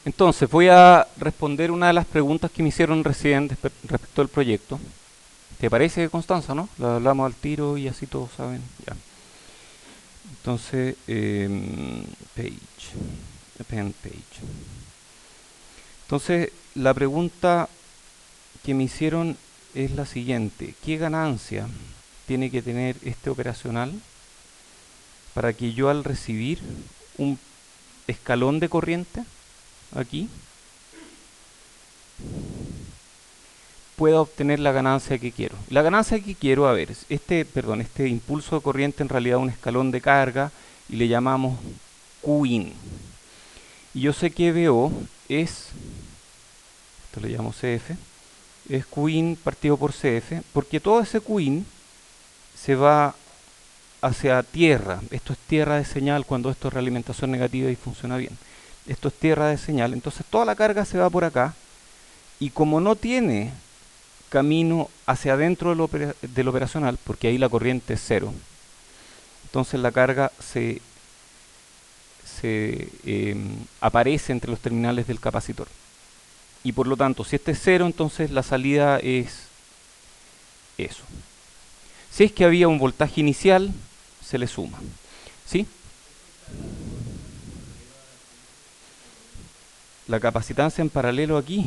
Entonces, voy a responder una de las preguntas que me hicieron recién respecto al proyecto. ¿Te parece, Constanza, no? La hablamos al tiro y así todos saben. Ya. Entonces, page, append page. Entonces, la pregunta que me hicieron es la siguiente. ¿Qué ganancia tiene que tener este operacional para que yo al recibir un escalón de corriente aquí pueda obtener la ganancia que quiero? La ganancia que quiero, a ver, este impulso de corriente en realidad es un escalón de carga y le llamamos Qin. Y yo sé que BO es, esto le llamo CF, es Qin partido por CF, porque todo ese Qin se va hacia tierra. Esto es tierra de señal cuando esto es realimentación negativa y funciona bien. Esto es tierra de señal, entonces toda la carga se va por acá y como no tiene camino hacia adentro del operacional, porque ahí la corriente es cero, entonces la carga se aparece entre los terminales del capacitor. Y por lo tanto, si este es cero, entonces la salida es eso. Si es que había un voltaje inicial, se le suma. ¿Sí? La capacitancia en paralelo aquí,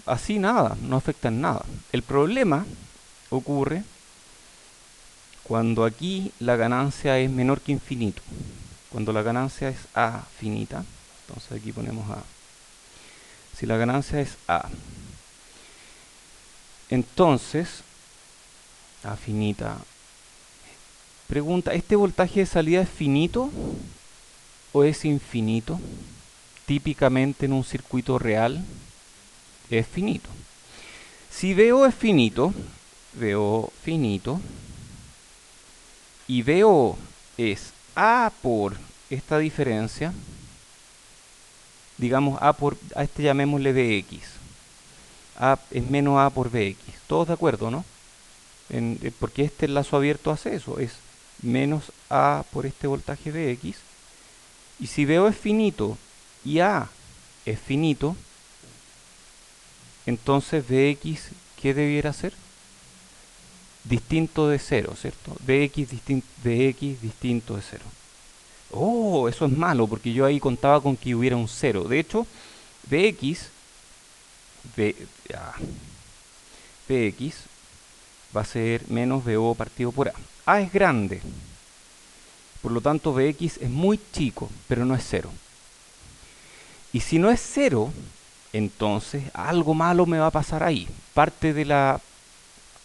así nada, no afecta en nada. El problema ocurre cuando aquí la ganancia es menor que infinito. Cuando la ganancia es A finita, entonces aquí ponemos A. Si la ganancia es A, entonces, A finita, pregunta, ¿este voltaje de salida es finito o es infinito? Típicamente en un circuito real es finito. Si VO es finito, VO finito, y VO es A por esta diferencia, digamos a este llamémosle Vx. A es menos A por Vx. ¿Todos de acuerdo, no? Porque este lazo abierto hace eso, es menos A por este voltaje Vx. Y si VO es finito y A es finito, entonces Vx, ¿qué debiera ser? Distinto de cero, ¿cierto? Vx distinto de cero. Oh, eso es malo, porque yo ahí contaba con que hubiera un cero. De hecho, Vx, v, ah, Vx va a ser menos VO partido por A. A es grande, por lo tanto Vx es muy chico, pero no es cero. Y si no es cero, entonces algo malo me va a pasar ahí. Parte de la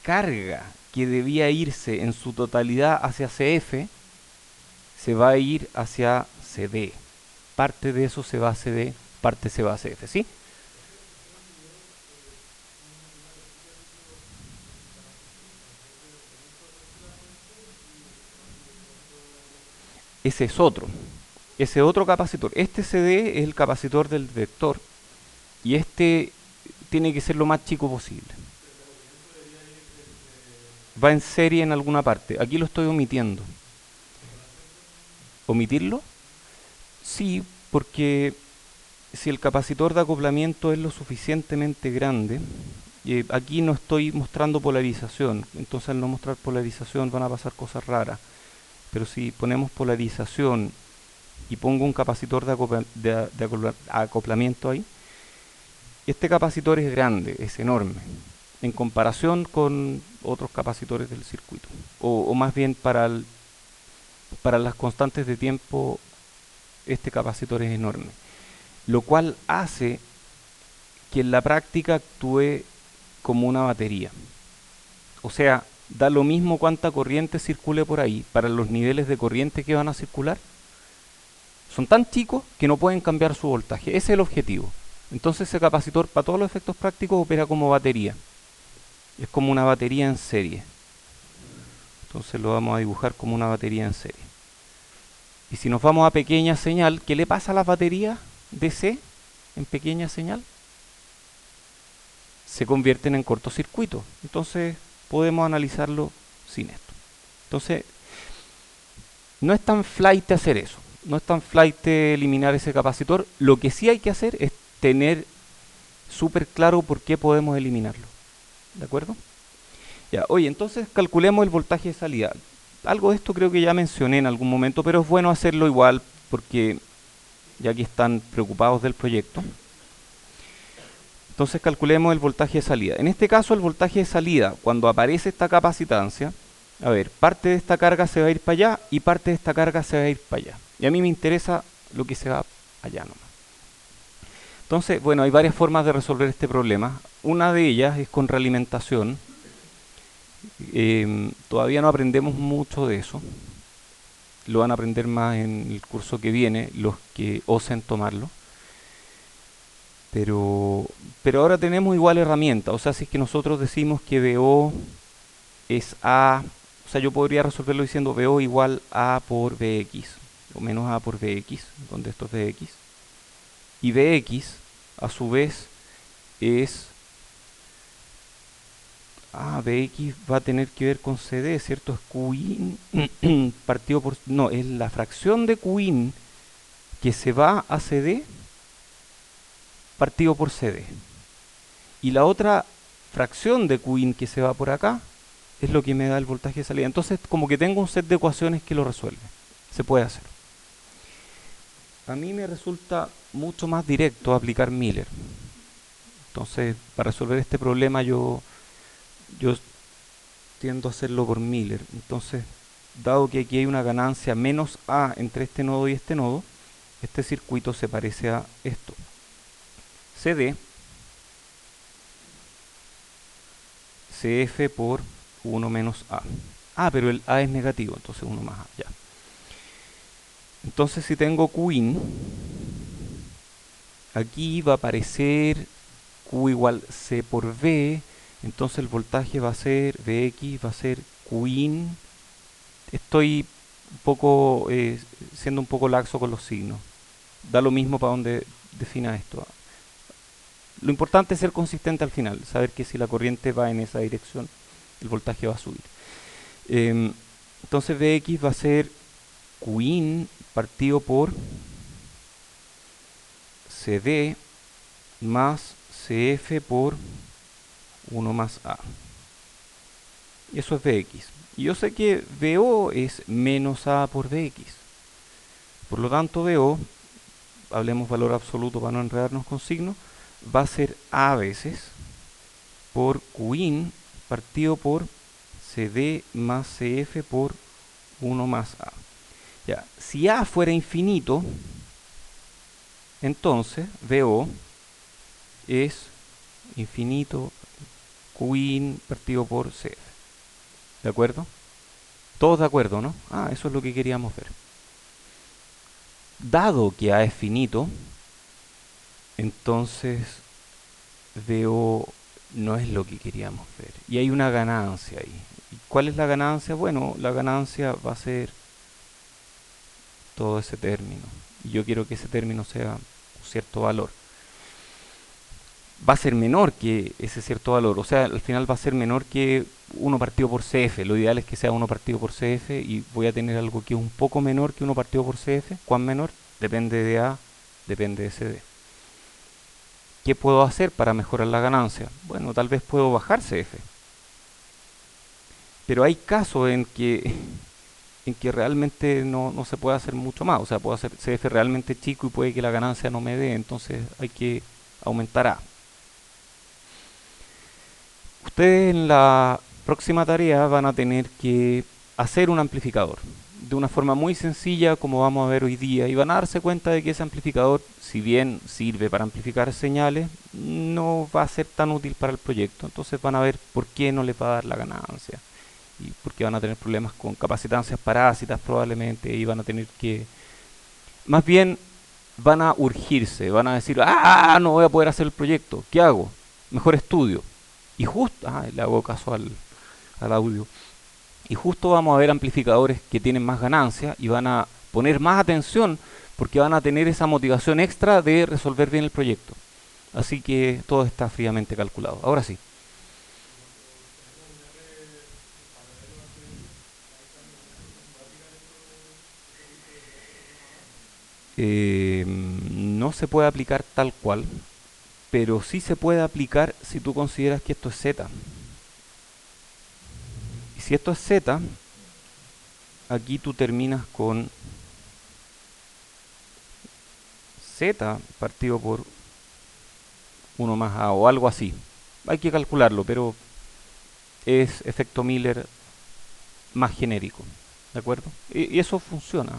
carga que debía irse en su totalidad hacia CF se va a ir hacia CD. Parte de eso se va a CD, parte se va a CF, ¿sí? Ese es otro. Ese otro capacitor. Este CD es el capacitor del vector y este tiene que ser lo más chico posible. Va en serie en alguna parte. Aquí lo estoy omitiendo. ¿Omitirlo? Sí, porque si el capacitor de acoplamiento es lo suficientemente grande, aquí no estoy mostrando polarización, entonces al no mostrar polarización van a pasar cosas raras. Pero si ponemos polarización y pongo un capacitor de acoplamiento ahí, este capacitor es grande, es enorme, en comparación con otros capacitores del circuito. O más bien para las constantes de tiempo, este capacitor es enorme. Lo cual hace que en la práctica actúe como una batería. O sea, da lo mismo cuánta corriente circule por ahí para los niveles de corriente que van a circular. Son tan chicos que no pueden cambiar su voltaje. Ese es el objetivo. Entonces ese capacitor para todos los efectos prácticos opera como batería. Es como una batería en serie. Entonces lo vamos a dibujar como una batería en serie. Y si nos vamos a pequeña señal, ¿qué le pasa a las baterías DC en pequeña señal? Se convierten en cortocircuito. Entonces podemos analizarlo sin esto. Entonces no es tan flight hacer eso. no es tan flight eliminar ese capacitor. Lo que sí hay que hacer es tener súper claro por qué podemos eliminarlo. ¿De acuerdo? Ya, oye, entonces calculemos el voltaje de salida. Algo de esto creo que ya mencioné en algún momento, pero es bueno hacerlo igual porque ya que están preocupados del proyecto. Entonces calculemos el voltaje de salida. En este caso el voltaje de salida, cuando aparece esta capacitancia, a ver, parte de esta carga se va a ir para allá y parte de esta carga se va a ir para allá. Y a mí me interesa lo que se va allá nomás. Entonces, bueno, hay varias formas de resolver este problema. Una de ellas es con realimentación. Todavía no aprendemos mucho de eso. Lo van a aprender más en el curso que viene, los que osen tomarlo. Pero, pero ahora tenemos igual herramienta. O sea, si es que nosotros decimos que BO es A, o sea, yo podría resolverlo diciendo BO igual A por BX, o menos A por BX, donde esto es BX. Y BX, a su vez, es... BX va a tener que ver con CD, ¿cierto? Es Qin partido por... No, es la fracción de Qin que se va a CD partido por CD. Y la otra fracción de Qin que se va por acá es lo que me da el voltaje de salida. Entonces, como que tengo un set de ecuaciones que lo resuelve. Se puede hacer. A mí me resulta mucho más directo aplicar Miller. Entonces, para resolver este problema yo tiendo a hacerlo por Miller. Entonces, dado que aquí hay una ganancia menos A entre este nodo y este nodo, este circuito se parece a esto. CD CF por 1 menos A. Pero el A es negativo, entonces 1 más A, ya. Entonces si tengo Qin, aquí va a aparecer Q igual C por V, entonces el voltaje va a ser, Vx va a ser Qin. Estoy un poco, siendo un poco laxo con los signos. Da lo mismo para donde defina esto. Lo importante es ser consistente al final, saber que si la corriente va en esa dirección, el voltaje va a subir. Entonces Vx va a ser Qin partido por CD más CF por 1 más A. Eso es Vx. Y yo sé que VO es menos A por Vx. Por lo tanto, VO, hablemos valor absoluto para no enredarnos con signos, va a ser A veces por Qin partido por CD más CF por 1 más A. Ya, si A fuera infinito, entonces VO es infinito Qin partido por CF. ¿De acuerdo? Todos de acuerdo, ¿no? Eso es lo que queríamos ver. Dado que A es finito, entonces VO no es lo que queríamos ver. Y hay una ganancia ahí. ¿Y cuál es la ganancia? Bueno, la ganancia va a ser todo ese término. Y yo quiero que ese término sea un cierto valor. Va a ser menor que ese cierto valor. O sea, al final va a ser menor que 1 partido por CF. Lo ideal es que sea 1 partido por CF y voy a tener algo que es un poco menor que 1 partido por CF. ¿Cuán menor? Depende de A, depende de CD. ¿Qué puedo hacer para mejorar la ganancia? Bueno, tal vez puedo bajar CF. Pero hay casos en que realmente no se puede hacer mucho más. O sea, puedo hacer CF realmente chico y puede que la ganancia no me dé. Entonces hay que aumentar A. Ustedes en la próxima tarea van a tener que hacer un amplificador de una forma muy sencilla como vamos a ver hoy día y van a darse cuenta de que ese amplificador, si bien sirve para amplificar señales, no va a ser tan útil para el proyecto. Entonces van a ver por qué no les va a dar la ganancia y por qué van a tener problemas con capacitancias parásitas probablemente y van a tener que, más bien van a urgirse, van a decir, no voy a poder hacer el proyecto, ¿qué hago? Mejor estudio. Y justo, le hago caso al audio. Y justo vamos a ver amplificadores que tienen más ganancia y van a poner más atención porque van a tener esa motivación extra de resolver bien el proyecto. Así que todo está fríamente calculado. Ahora sí. no se puede aplicar tal cual, pero sí se puede aplicar si tú consideras que esto es Z. Y si esto es Z, aquí tú terminas con Z partido por 1 más A o algo así. Hay que calcularlo, pero es efecto Miller más genérico. ¿De acuerdo? Y eso funciona.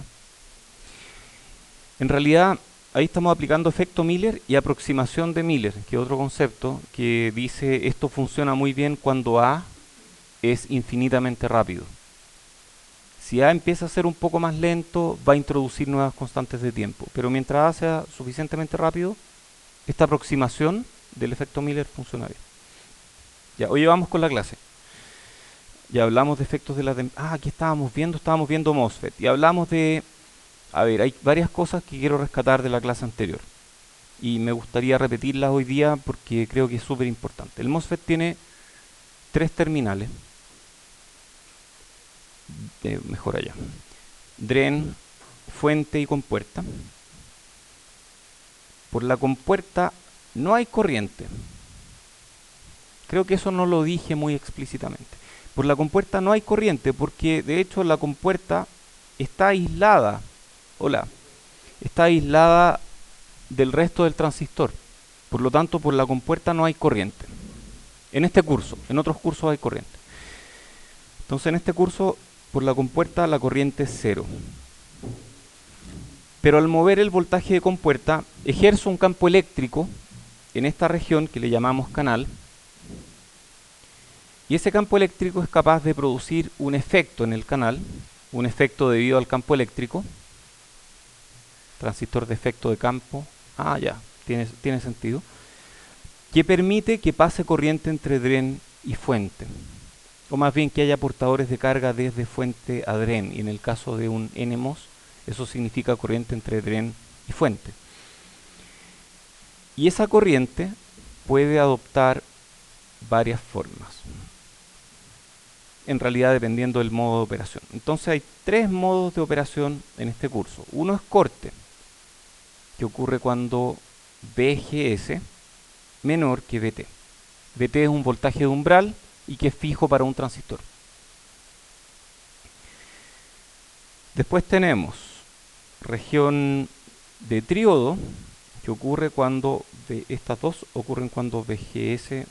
En realidad, ahí estamos aplicando efecto Miller y aproximación de Miller, que es otro concepto que dice esto funciona muy bien cuando A es infinitamente rápido. Si A empieza a ser un poco más lento, va a introducir nuevas constantes de tiempo. Pero mientras A sea suficientemente rápido, esta aproximación del efecto Miller funciona bien. Ya, hoy vamos con la clase. Ya hablamos de efectos de la... aquí estábamos viendo MOSFET. Y hablamos de... A ver, hay varias cosas que quiero rescatar de la clase anterior. Y me gustaría repetirlas hoy día porque creo que es súper importante. El MOSFET tiene 3 terminales. Mejor allá. Dren, fuente y compuerta. Por la compuerta no hay corriente. Creo que eso no lo dije muy explícitamente. Por la compuerta no hay corriente porque de hecho la compuerta está aislada. Hola. Está aislada del resto del transistor. Por lo tanto, por la compuerta no hay corriente. En este curso, en otros cursos hay corriente. Entonces en este curso, por la compuerta la corriente es 0. Pero al mover el voltaje de compuerta, ejerzo un campo eléctrico en esta región que le llamamos canal. Y ese campo eléctrico es capaz de producir un efecto en el canal, un efecto debido al campo eléctrico. Transistor de efecto de campo. Ya, tiene sentido. Que permite que pase corriente entre dren y fuente. O más bien que haya portadores de carga desde fuente a dren. Y en el caso de un NMOS, eso significa corriente entre dren y fuente. Y esa corriente puede adoptar varias formas. En realidad dependiendo del modo de operación. Entonces hay 3 modos de operación en este curso. Uno es corte, que ocurre cuando VGS menor que VT. VT es un voltaje de umbral y que es fijo para un transistor. Después tenemos región de triodo, que ocurre cuando estas dos ocurren cuando VGS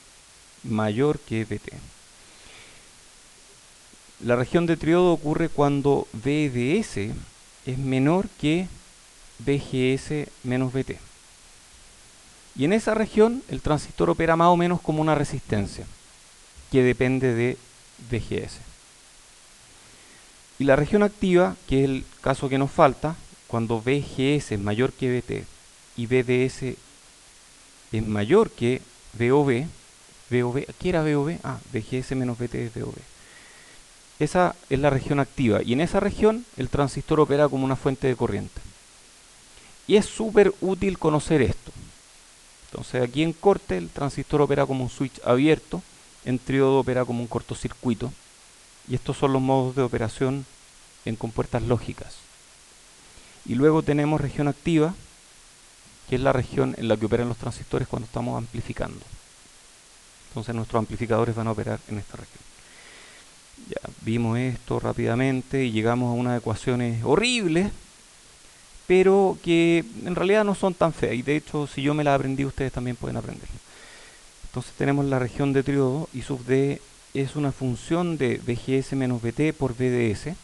mayor que VT. La región de triodo ocurre cuando VDS es menor que VGS menos VT. Y en esa región el transistor opera más o menos como una resistencia que depende de VGS. Y la región activa, que es el caso que nos falta, cuando VGS es mayor que VT y VDS es mayor que VOV, ¿qué era VOV? VGS menos VT es VOV. Esa es la región activa y en esa región el transistor opera como una fuente de corriente. Y es súper útil conocer esto. Entonces aquí en corte el transistor opera como un switch abierto, en triodo opera como un cortocircuito. Y estos son los modos de operación en compuertas lógicas. Y luego tenemos región activa, que es la región en la que operan los transistores cuando estamos amplificando. Entonces nuestros amplificadores van a operar en esta región. Ya vimos esto rápidamente y llegamos a unas ecuaciones horribles, pero que en realidad no son tan feas. Y de hecho, si yo me las aprendí, ustedes también pueden aprenderlas. Entonces tenemos la región de triodo y sub D es una función de VGS menos VT por VDS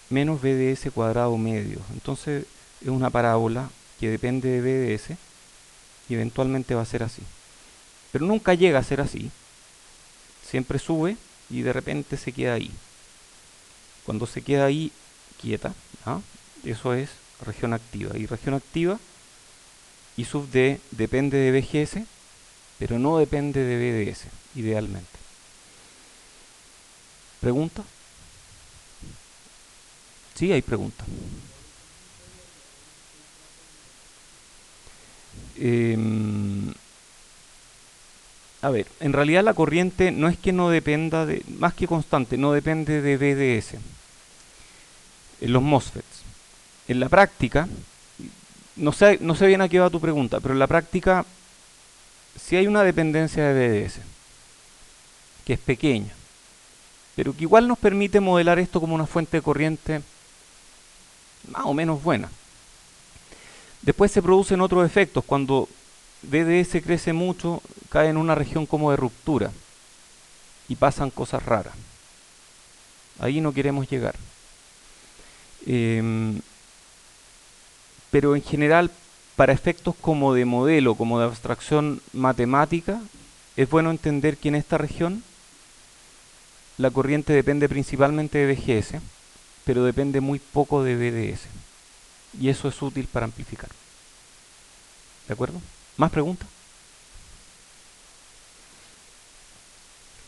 menos VDS cuadrado medio. Entonces es una parábola que depende de VDS y eventualmente va a ser así. Pero nunca llega a ser así. Siempre sube y de repente se queda ahí. Cuando se queda ahí quieta, eso es región activa. Y región activa y sub D depende de VGS, pero no depende de VDS, idealmente. ¿Pregunta? Sí, hay preguntas. A ver, en realidad la corriente no es que no dependa de, más que constante, no depende de VDS. En los MOSFETs. En la práctica, no sé bien a qué va tu pregunta, pero en la práctica sí hay una dependencia de BDS, que es pequeña, pero que igual nos permite modelar esto como una fuente de corriente más o menos buena. Después se producen otros efectos. Cuando BDS crece mucho, cae en una región como de ruptura y pasan cosas raras. Ahí no queremos llegar. Em, pero en general, para efectos como de modelo, como de abstracción matemática, es bueno entender que en esta región la corriente depende principalmente de VGS, pero depende muy poco de BDS. Y eso es útil para amplificar. ¿De acuerdo? ¿Más preguntas?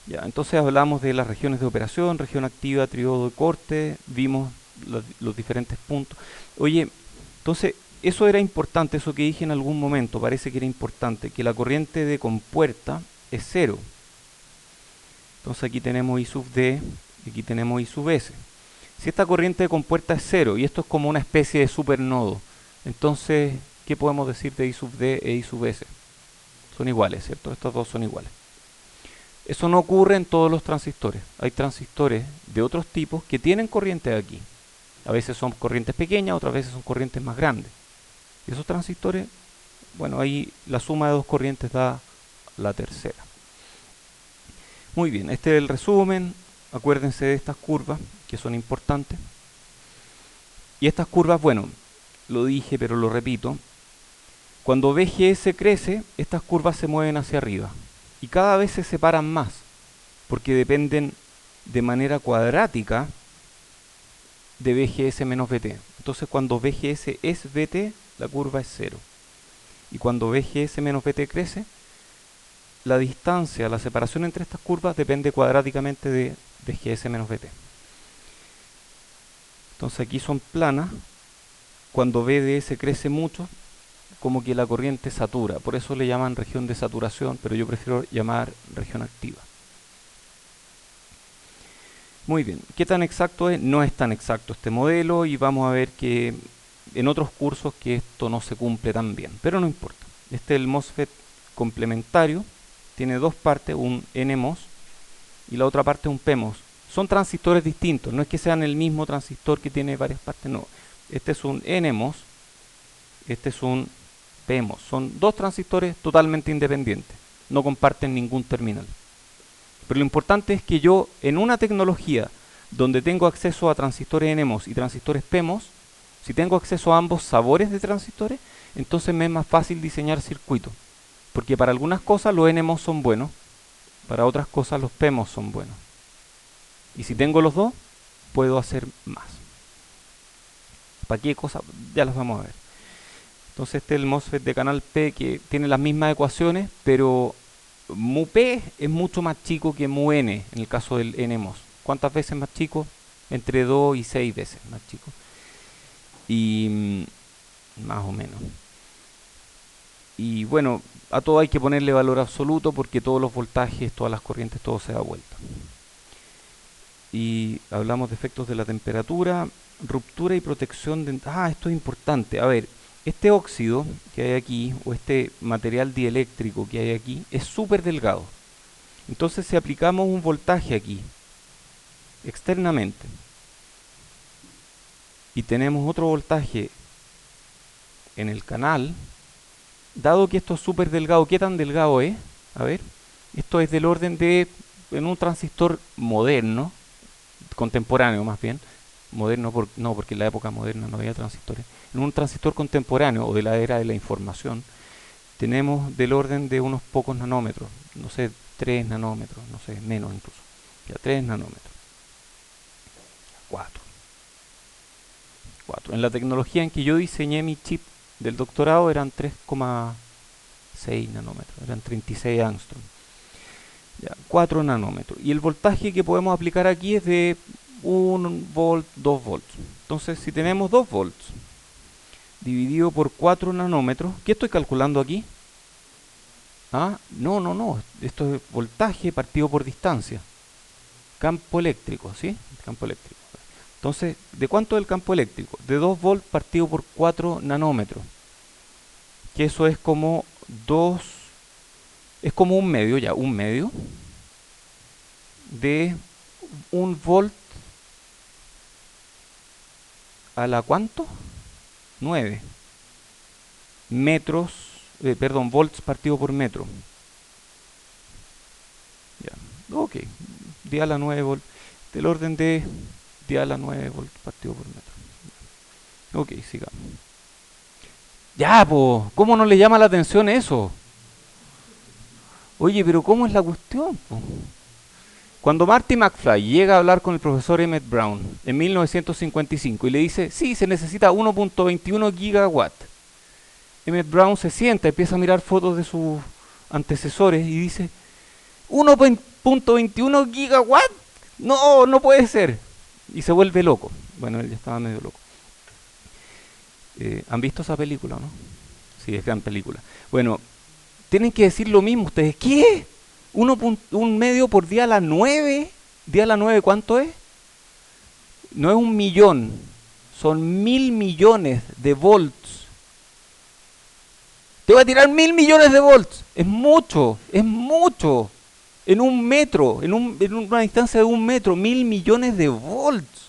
Ya, entonces hablamos de las regiones de operación, región activa, triodo de corte, vimos los diferentes puntos. Oye, entonces eso era importante, eso que dije en algún momento, parece que era importante, que la corriente de compuerta es cero. Entonces aquí tenemos I sub D y aquí tenemos I sub S. Si esta corriente de compuerta es cero y esto es como una especie de supernodo, entonces, ¿qué podemos decir de I sub D e I sub S? Son iguales, ¿cierto? Estos dos son iguales. Eso no ocurre en todos los transistores. Hay transistores de otros tipos que tienen corrientes aquí. A veces son corrientes pequeñas, otras veces son corrientes más grandes. Y esos transistores, bueno, ahí la suma de dos corrientes da la tercera. Muy bien, este es el resumen. Acuérdense de estas curvas, que son importantes. Y estas curvas, bueno, lo dije, pero lo repito. Cuando VGS crece, estas curvas se mueven hacia arriba. Y cada vez se separan más, porque dependen de manera cuadrática de VGS menos VT. Entonces cuando VGS es VT, la curva es cero. Y cuando VGS menos VT crece, la distancia, la separación entre estas curvas depende cuadráticamente de VGS menos VT. Entonces aquí son planas. Cuando VDS crece mucho, como que la corriente satura. Por eso le llaman región de saturación, pero yo prefiero llamar región activa. Muy bien, ¿qué tan exacto es? No es tan exacto este modelo y vamos a ver que en otros cursos que esto no se cumple tan bien, pero no importa. Este es el MOSFET complementario, tiene dos partes, un NMOS y la otra parte un PMOS. Son transistores distintos, no es que sean el mismo transistor que tiene varias partes, no. Este es un NMOS, este es un PMOS. Son dos transistores totalmente independientes, no comparten ningún terminal. Pero lo importante es que yo, en una tecnología donde tengo acceso a transistores NMOS y transistores PMOS, si tengo acceso a ambos sabores de transistores, entonces me es más fácil diseñar circuitos. Porque para algunas cosas los NMOS son buenos, para otras cosas los PMOS son buenos. Y si tengo los dos, puedo hacer más. ¿Para qué cosas? Ya las vamos a ver. Entonces este es el MOSFET de canal P que tiene las mismas ecuaciones, pero mu P es mucho más chico que mu N en el caso del NMOS. ¿Cuántas veces más chico? Entre 2 y 6 veces más chico. Y más o menos. Y bueno, a todo hay que ponerle valor absoluto porque todos los voltajes, todas las corrientes, todo se da vuelta. Y hablamos de efectos de la temperatura, ruptura y protección de... Ah, esto es importante. A ver, este óxido que hay aquí, o este material dieléctrico que hay aquí, es súper delgado. Entonces si aplicamos un voltaje aquí, externamente, y tenemos otro voltaje en el canal, dado que esto es súper delgado, ¿qué tan delgado es? A ver, esto es del orden de, en un transistor moderno, contemporáneo más bien, moderno no, porque en la época moderna no había transistores, en un transistor contemporáneo o de la era de la información, tenemos del orden de unos pocos nanómetros, no sé, 3 nanómetros, no sé, menos incluso, ya 3 nanómetros, 4. En la tecnología en que yo diseñé mi chip del doctorado eran 3,6 nanómetros, eran 36 angstrom. Ya, 4 nanómetros. Y el voltaje que podemos aplicar aquí es de 1 volt, 2 volts. Entonces, si tenemos 2 volts dividido por 4 nanómetros, ¿qué estoy calculando aquí? Ah, no. Esto es voltaje partido por distancia. Campo eléctrico, ¿sí? Campo eléctrico. Entonces, ¿de cuánto es el campo eléctrico? De 2 volts partido por 4 nanómetros. que eso es como 2, es como un medio, ya, un medio de 1 volt a la ¿cuánto? 9 metros, perdón, volts partido por metro. Ya, ok, 10 a la 9 volt, del orden de 10 a la 9 volt partido por metro. Ok, sigamos. Ya, pues, ¿cómo no le llama la atención eso? Oye, pero ¿cómo es la cuestión, po? Cuando Marty McFly llega a hablar con el profesor Emmett Brown en 1955 y le dice, sí, se necesita 1.21 gigawatt, Emmett Brown se sienta, empieza a mirar fotos de sus antecesores y dice, 1.21 gigawatt, no, no puede ser. Y se vuelve loco. Bueno, él ya estaba medio loco. ¿Han visto esa película, no? Sí, es gran película. Bueno, tienen que decir lo mismo ustedes. ¿Qué? Un medio por día a la 9. ¿Día a la 9 cuánto es? No es 1 millón, son 1000 millones de volts. Te voy a tirar 1000 millones de volts. Es mucho, es mucho. En un metro, en una distancia de 1 metro, 1000 millones de volts.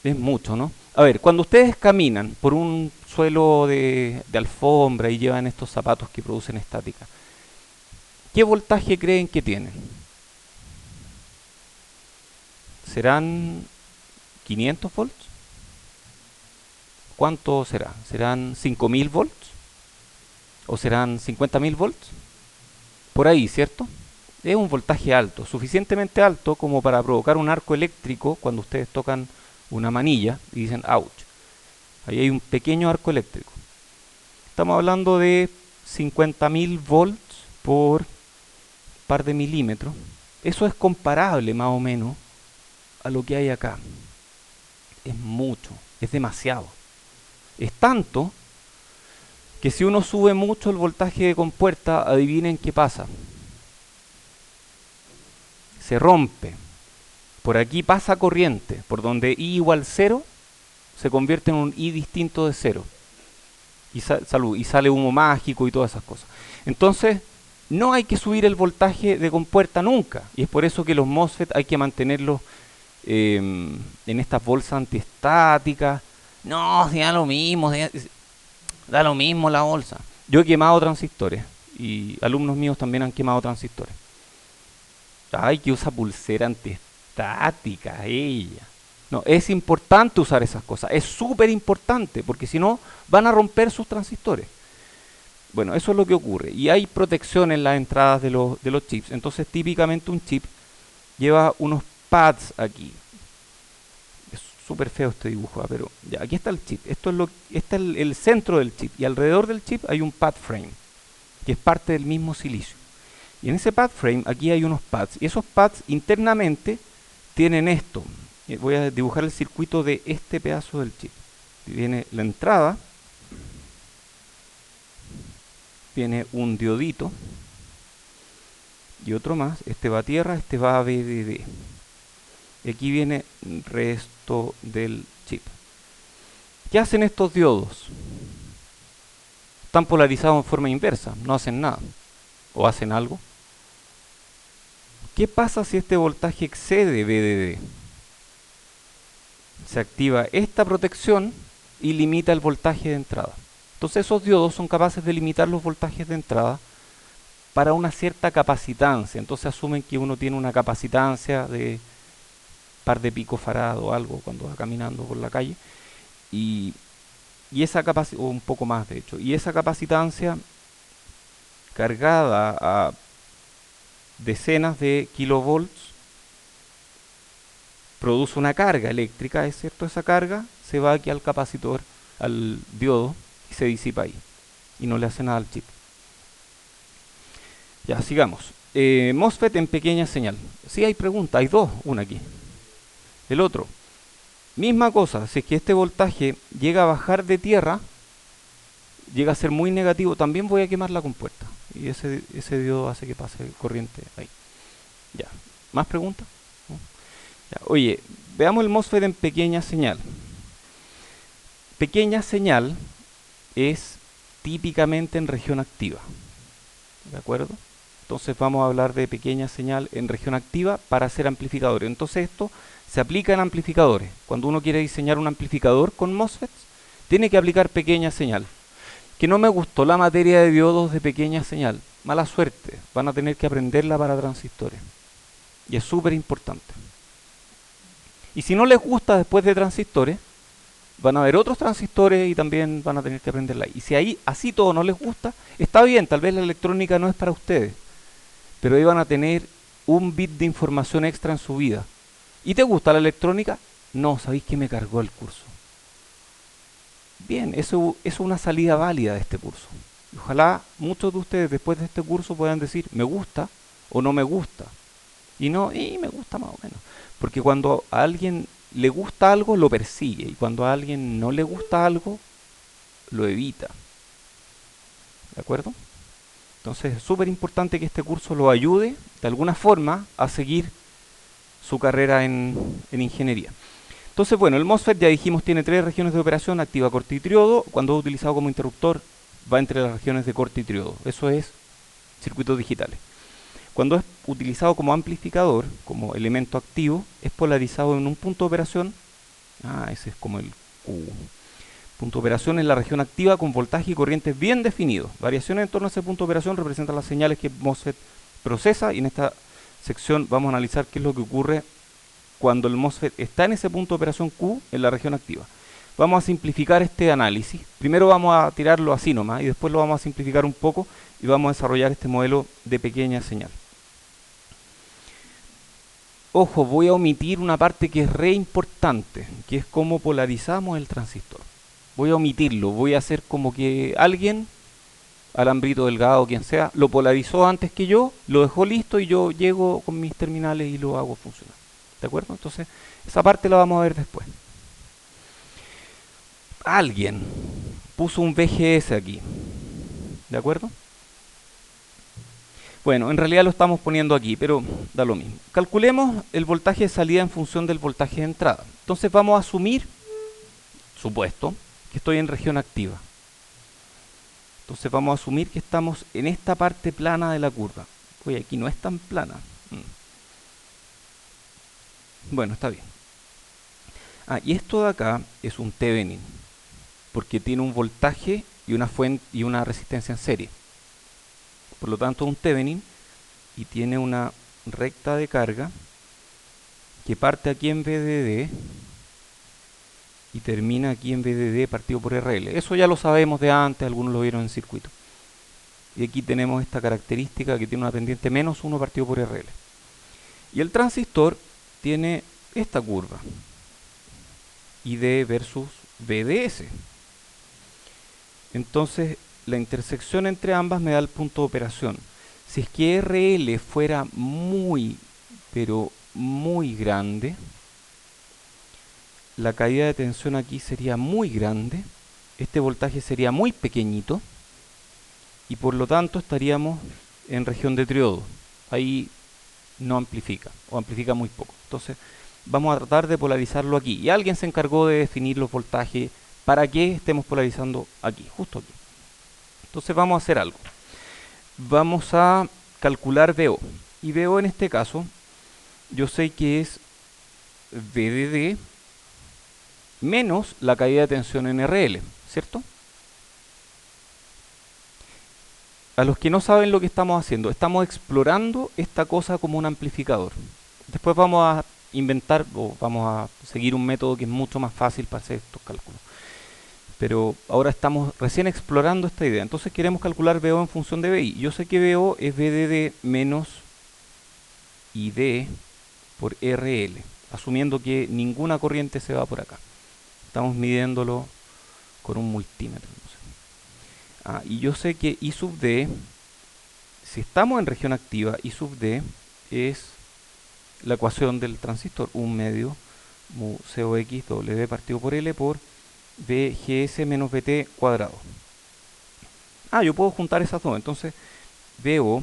Es mucho, ¿no? A ver, cuando ustedes caminan por un suelo de alfombra y llevan estos zapatos que producen estática, ¿qué voltaje creen que tienen? ¿Serán 500 volts? ¿Cuánto será? ¿Serán 5000 volts? ¿O serán 50.000 volts? Por ahí, ¿cierto? Es un voltaje alto, suficientemente alto como para provocar un arco eléctrico cuando ustedes tocan una manilla y dicen ouch. Ahí hay un pequeño arco eléctrico. Estamos hablando de 50.000 volts por par de milímetros. Eso es comparable más o menos a lo que hay acá. Es mucho, es demasiado. Es tanto que si uno sube mucho el voltaje de compuerta, adivinen qué pasa. Se rompe. Por aquí pasa corriente, por donde I igual 0 se convierte en un I distinto de 0. Y, y sale humo mágico y todas esas cosas. Entonces, no hay que subir el voltaje de compuerta nunca. Y es por eso que los MOSFET hay que mantenerlos en estas bolsas antiestáticas. No, si da lo mismo, da lo mismo la bolsa. Yo he quemado transistores y alumnos míos también han quemado transistores. Ay, que usa pulsera antiestática ella. No, es importante usar esas cosas, es súper importante, porque si no van a romper sus transistores. Bueno, eso es lo que ocurre. Y hay protección en las entradas de los chips. Entonces, típicamente un chip lleva unos pads aquí. Es súper feo este dibujo, pero ya, aquí está el chip. Esto es este es el centro del chip. Y alrededor del chip hay un pad frame, que es parte del mismo silicio. Y en ese pad frame aquí hay unos pads. Y esos pads internamente tienen esto. Voy a dibujar el circuito de este pedazo del chip. Viene la entrada. Viene un diodito. Y otro más. Este va a tierra, este va a VDD. Y aquí viene el resto del chip. ¿Qué hacen estos diodos? Están polarizados en forma inversa. No hacen nada. ¿O hacen algo? ¿Qué pasa si este voltaje excede VDD? Se activa esta protección y limita el voltaje de entrada. Entonces esos diodos son capaces de limitar los voltajes de entrada para una cierta capacitancia. Entonces asumen que uno tiene una capacitancia de par de picofarad o algo cuando va caminando por la calle. Y esa capacitancia, o un poco más de hecho, y esa capacitancia cargada a decenas de kilovolts produce una carga eléctrica, es cierto, esa carga se va aquí al capacitor, al diodo, y se disipa ahí. Y no le hace nada al chip. Ya, sigamos. MOSFET en pequeña señal. Sí hay pregunta, hay dos, una aquí. El otro. Misma cosa, si es que este voltaje llega a bajar de tierra, llega a ser muy negativo, también voy a quemar la compuerta. Y ese diodo hace que pase corriente ahí. Ya. ¿Más preguntas? ¿No? Ya. Oye, veamos el MOSFET en pequeña señal. Pequeña señal es típicamente en región activa. ¿De acuerdo? Entonces vamos a hablar de pequeña señal en región activa para hacer amplificadores. Entonces esto se aplica en amplificadores. Cuando uno quiere diseñar un amplificador con MOSFETs, tiene que aplicar pequeña señal. Que no me gustó la materia de diodos de pequeña señal. Mala suerte. Van a tener que aprenderla para transistores. Y es súper importante. Y si no les gusta después de transistores, van a haber otros transistores y también van a tener que aprenderla. Y si ahí así todo no les gusta, está bien, tal vez la electrónica no es para ustedes. Pero ahí van a tener un bit de información extra en su vida. ¿Y te gusta la electrónica? No, sabéis que me cargó el curso. Bien, eso es una salida válida de este curso. Y ojalá muchos de ustedes después de este curso puedan decir me gusta o no me gusta. Y no, y me gusta más o menos. Porque cuando a alguien le gusta algo, lo persigue. Y cuando a alguien no le gusta algo, lo evita. ¿De acuerdo? Entonces es súper importante que este curso lo ayude de alguna forma a seguir su carrera en ingeniería. Entonces, bueno, el MOSFET ya dijimos tiene 3 regiones de operación: activa, corte y triodo. Cuando es utilizado como interruptor, va entre las regiones de corte y triodo. Eso es circuitos digitales. Cuando es utilizado como amplificador, como elemento activo, es polarizado en un punto de operación. Ese es como el Q. Punto de operación en la región activa con voltaje y corrientes bien definidos. Variaciones en torno a ese punto de operación representan las señales que MOSFET procesa, y en esta sección vamos a analizar qué es lo que ocurre cuando el MOSFET está en ese punto de operación Q en la región activa. Vamos a simplificar este análisis. Primero vamos a tirarlo así nomás y después lo vamos a simplificar un poco y vamos a desarrollar este modelo de pequeña señal. Ojo, voy a omitir una parte que es re importante, que es cómo polarizamos el transistor. Voy a omitirlo, voy a hacer como que alguien, Alambrito Delgado, quien sea, lo polarizó antes que yo, lo dejó listo y yo llego con mis terminales y lo hago funcionar. ¿De acuerdo? Entonces, esa parte la vamos a ver después. Alguien puso un VGS aquí. ¿De acuerdo? Bueno, en realidad lo estamos poniendo aquí, pero da lo mismo. Calculemos el voltaje de salida en función del voltaje de entrada. Entonces vamos a asumir, supuesto, que estoy en región activa. Entonces vamos a asumir que estamos en esta parte plana de la curva. Oye, aquí no es tan plana. Bueno, está bien. Y esto de acá es un Thevenin, porque tiene un voltaje y una fuente y una resistencia en serie. Por lo tanto, un Thevenin, y tiene una recta de carga que parte aquí en VDD y termina aquí en VDD partido por RL. Eso ya lo sabemos de antes, algunos lo vieron en circuito. Y aquí tenemos esta característica que tiene una pendiente menos 1 partido por RL. Y el transistor tiene esta curva, ID versus VDS. Entonces, la intersección entre ambas me da el punto de operación. Si es que RL fuera muy, pero muy grande, la caída de tensión aquí sería muy grande, este voltaje sería muy pequeñito, y por lo tanto estaríamos en región de triodo. Ahí no amplifica, o amplifica muy poco. Entonces, vamos a tratar de polarizarlo aquí. Y alguien se encargó de definir los voltajes para que estemos polarizando aquí, justo aquí. Entonces vamos a hacer algo. Vamos a calcular VO. Y VO en este caso, yo sé que es VDD menos la caída de tensión en RL, ¿cierto? A los que no saben lo que estamos haciendo, estamos explorando esta cosa como un amplificador. Después vamos a inventar o vamos a seguir un método que es mucho más fácil para hacer estos cálculos. Pero ahora estamos recién explorando esta idea. Entonces queremos calcular VO en función de VI. Yo sé que VO es VDD menos ID por RL, asumiendo que ninguna corriente se va por acá. Estamos midiéndolo con un multímetro. Y yo sé que I sub D, si estamos en región activa, I sub D es la ecuación del transistor, 1 medio mu COX W partido por L por VGS menos VT cuadrado. Yo puedo juntar esas dos. Entonces, VO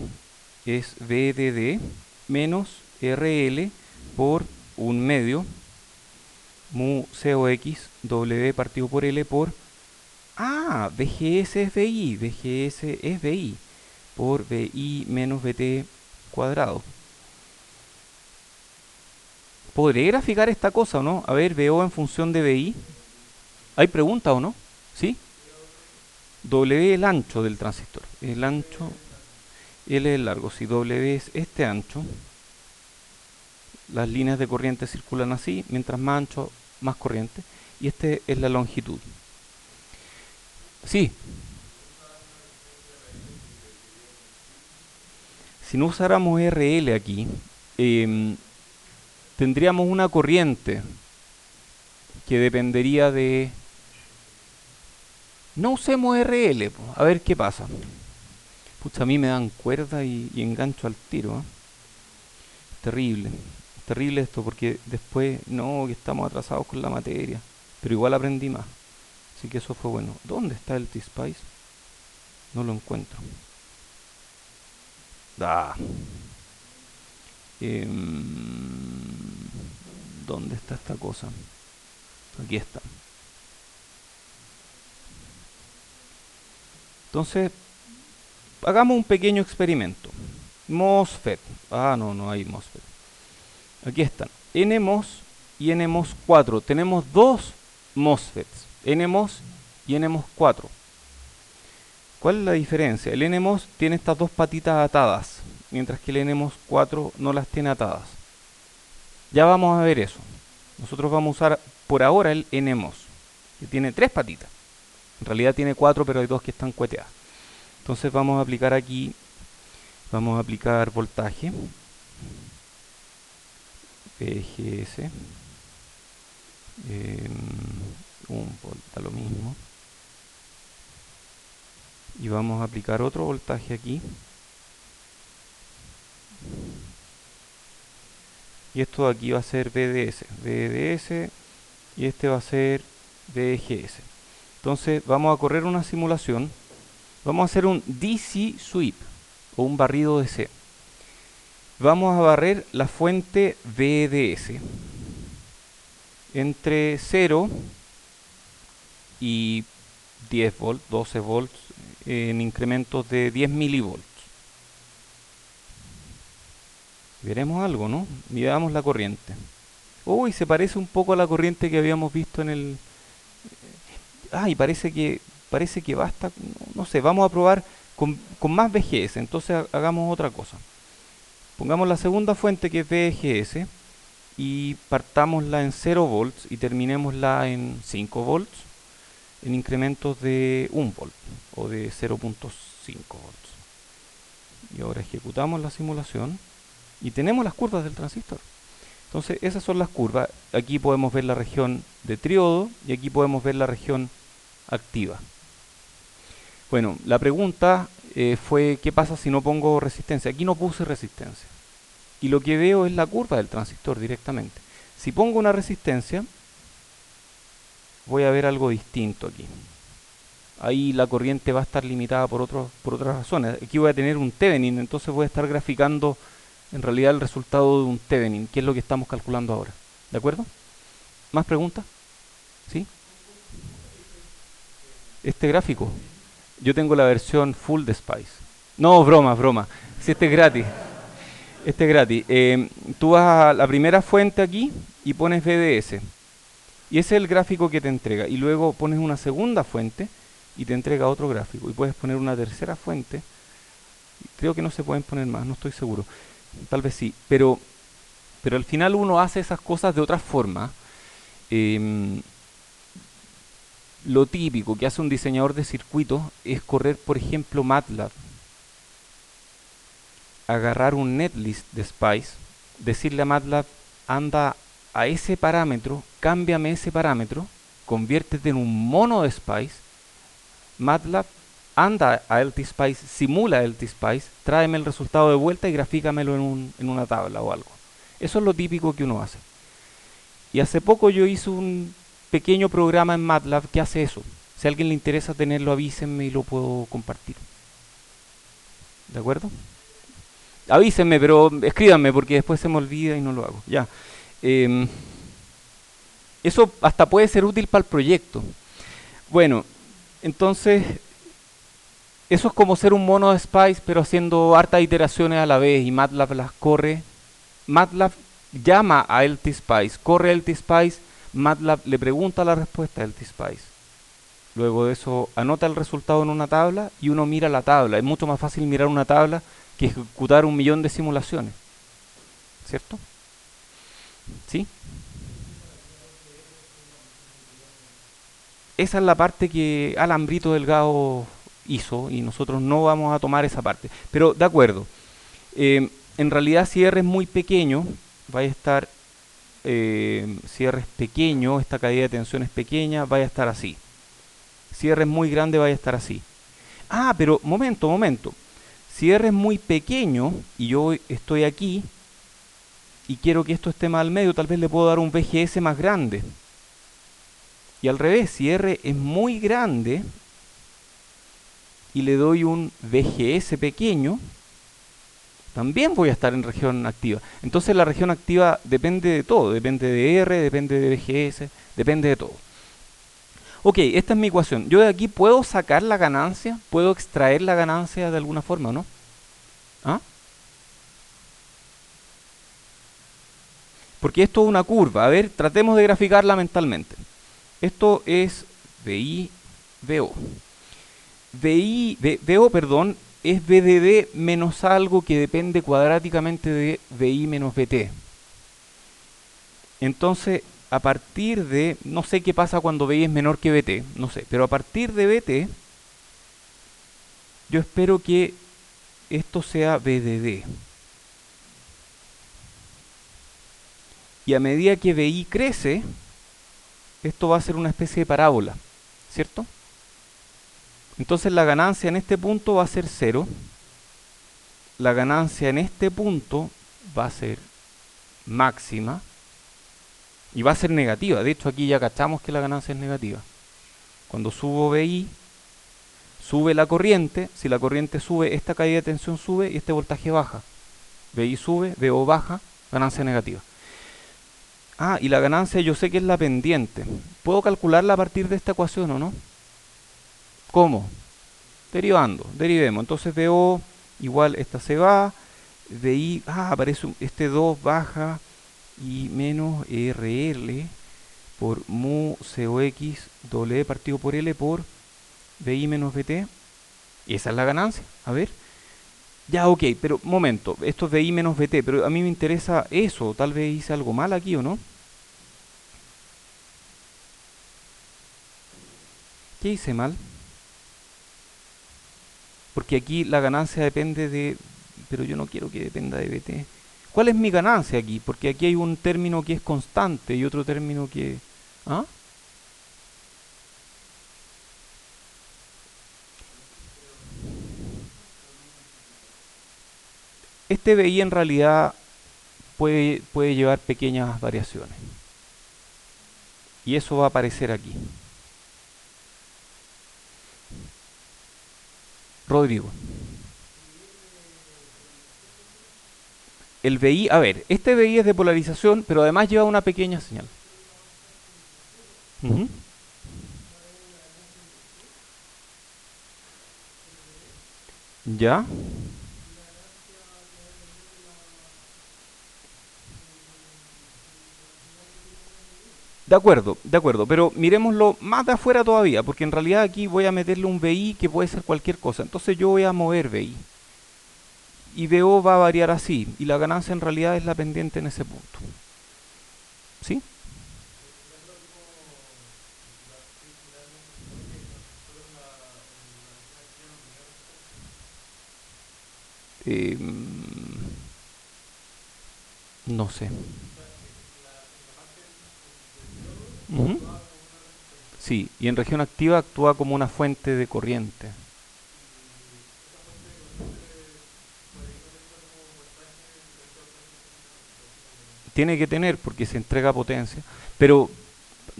es VDD menos RL por 1 medio mu COX W partido por L por Ah, VGS es VI, VGS es VI, por VI menos VT cuadrado. ¿Podré graficar esta cosa o no? A ver, VO en función de VI. ¿Hay pregunta o no? ¿Sí? W es el ancho del transistor. El ancho, L es el largo. Si W es este ancho, las líneas de corriente circulan así, mientras más ancho, más corriente. Y este es la longitud. Sí, si no usáramos RL aquí, em, tendríamos una corriente que dependería de... No usemos RL, po, a ver qué pasa. Pucha, a mí me dan cuerda y engancho al tiro, ¿eh? Terrible, terrible esto, porque después, no, que estamos atrasados con la materia. Pero igual aprendí más, así que eso fue bueno. ¿Dónde está el T-Spice? No lo encuentro. Ah. ¿Dónde está esta cosa? Aquí está. Entonces, hagamos un pequeño experimento. MOSFET. Ah, no, no hay MOSFET. Aquí están. NMOS y NMOS4. Tenemos dos MOSFETs. NMOS y NMOS4. ¿Cuál es la diferencia? El NMOS tiene estas dos patitas atadas, mientras que el NMOS4 no las tiene atadas. Ya vamos a ver eso. Nosotros vamos a usar por ahora el NMOS, que tiene tres patitas. En realidad tiene cuatro, pero hay dos que están cueteadas. Entonces vamos a aplicar aquí, vamos a aplicar voltaje, VGS, 1 volt, da lo mismo. Y vamos a aplicar otro voltaje aquí. Y esto de aquí va a ser VDS, y este va a ser VGS. Entonces vamos a correr una simulación. Vamos a hacer un DC sweep o un barrido DC. Vamos a barrer la fuente VDS entre 0 y 10 volts, 12 volts en incrementos de 10 milivolts. Veremos algo, ¿no? Midamos la corriente. Uy, se parece un poco a la corriente que habíamos visto en el... Ah, y parece que basta, no sé, vamos a probar con más VGS. Entonces hagamos otra cosa. Pongamos la segunda fuente que es VGS y partámosla en 0 volts y terminémosla en 5 volts en incrementos de 1 volt o de 0.5 volts. Y ahora ejecutamos la simulación y tenemos las curvas del transistor. Entonces esas son las curvas. Aquí podemos ver la región de triodo y aquí podemos ver la región activa. Bueno, la pregunta fue ¿qué pasa si no pongo resistencia? Aquí no puse resistencia. Y lo que veo es la curva del transistor directamente. Si pongo una resistencia, voy a ver algo distinto aquí. Ahí la corriente va a estar limitada por otras razones. Aquí voy a tener un Thevenin, entonces voy a estar graficando en realidad el resultado de un Thevenin, que es lo que estamos calculando ahora. ¿De acuerdo? ¿Más preguntas? ¿Sí? Este gráfico, yo tengo la versión full de Spice. No, broma, broma. Si este es gratis. Este es gratis. Tú vas a la primera fuente aquí y pones VDS. Y ese es el gráfico que te entrega. Y luego pones una segunda fuente y te entrega otro gráfico. Y puedes poner una tercera fuente. Creo que no se pueden poner más, no estoy seguro. Tal vez sí. Pero al final uno hace esas cosas de otra forma. Lo típico que hace un diseñador de circuitos es correr, por ejemplo, MATLAB, agarrar un netlist de Spice, decirle a MATLAB, anda a ese parámetro, cámbiame ese parámetro, conviértete en un mono de Spice, MATLAB anda a LTSpice, simula LTSpice, tráeme el resultado de vuelta y grafícamelo en una tabla o algo. Eso es lo típico que uno hace. Y hace poco yo hice un pequeño programa en MATLAB que hace eso. Si a alguien le interesa tenerlo, avísenme y lo puedo compartir. ¿De acuerdo? Avísenme, pero escríbanme porque después se me olvida y no lo hago. Ya. Eso hasta puede ser útil para el proyecto. Bueno, Entonces, eso es como ser un mono de Spice, pero haciendo hartas iteraciones a la vez y MATLAB las corre. MATLAB llama a LTSpice, corre LTSpice, MATLAB le pregunta la respuesta a LTSpice. Luego de eso anota el resultado en una tabla y uno mira la tabla. Es mucho más fácil mirar una tabla que ejecutar 1 millón de simulaciones, ¿cierto? ¿Sí? Esa es la parte que Alan Brito Delgado hizo y nosotros no vamos a tomar esa parte. Pero de acuerdo, en realidad si R es muy pequeño, va a estar, si R es pequeño, esta caída de tensión es pequeña, va a estar así. Si R es muy grande, va a estar así. Ah, pero momento, momento. Si R es muy pequeño y yo estoy aquí y quiero que esto esté más al medio, tal vez le puedo dar un VGS más grande. Y al revés, si R es muy grande y le doy un VGS pequeño, también voy a estar en región activa. Entonces la región activa depende de todo, depende de R, depende de VGS, depende de todo. Ok, esta es mi ecuación. Yo de aquí puedo sacar la ganancia, puedo extraer la ganancia de alguna forma, ¿o no? ¿Ah? Porque esto es una curva. A ver, tratemos de graficarla mentalmente. Esto es VI, VO. VO, perdón, es VDD menos algo que depende cuadráticamente de VI menos VT. Entonces, a partir de, no sé qué pasa cuando VI es menor que VT, no sé, pero a partir de VT, yo espero que esto sea VDD. Y a medida que VI crece, esto va a ser una especie de parábola, ¿cierto? Entonces la ganancia en este punto va a ser 0. La ganancia en este punto va a ser máxima y va a ser negativa. De hecho, aquí ya cachamos que la ganancia es negativa. Cuando subo VI, sube la corriente. Si la corriente sube, esta caída de tensión sube y este voltaje baja. VI sube, VO baja, ganancia negativa. Ah, y la ganancia yo sé que es la pendiente. ¿Puedo calcularla a partir de esta ecuación o no? ¿Cómo? Derivando, derivemos. Entonces VO igual esta se va, VI, aparece este 2 baja y menos RL por mu COX doble partido por L por VI menos VT. Y esa es la ganancia. A ver. Ya, ok, pero momento, esto es VI menos VT, pero a mí me interesa eso. Tal vez hice algo mal aquí o no. ¿Qué hice mal? Porque aquí la ganancia depende de... Pero yo no quiero que dependa de VT. ¿Cuál es mi ganancia aquí? Porque aquí hay un término que es constante y otro término que... ¿Ah? Este BI en realidad puede llevar pequeñas variaciones. Y eso va a aparecer aquí. Rodrigo. El BI, a ver, este BI es de polarización, pero además lleva una pequeña señal. Ujú. ¿Ya? De acuerdo, pero miremoslo más de afuera todavía, porque en realidad aquí voy a meterle un BI que puede ser cualquier cosa. Entonces yo voy a mover BI. Y BO va a variar así, y la ganancia en realidad es la pendiente en ese punto. ¿Sí? Eh, no sé. Ujú. Sí, y en región activa actúa como una fuente de corriente. Tiene que tener porque se entrega potencia, pero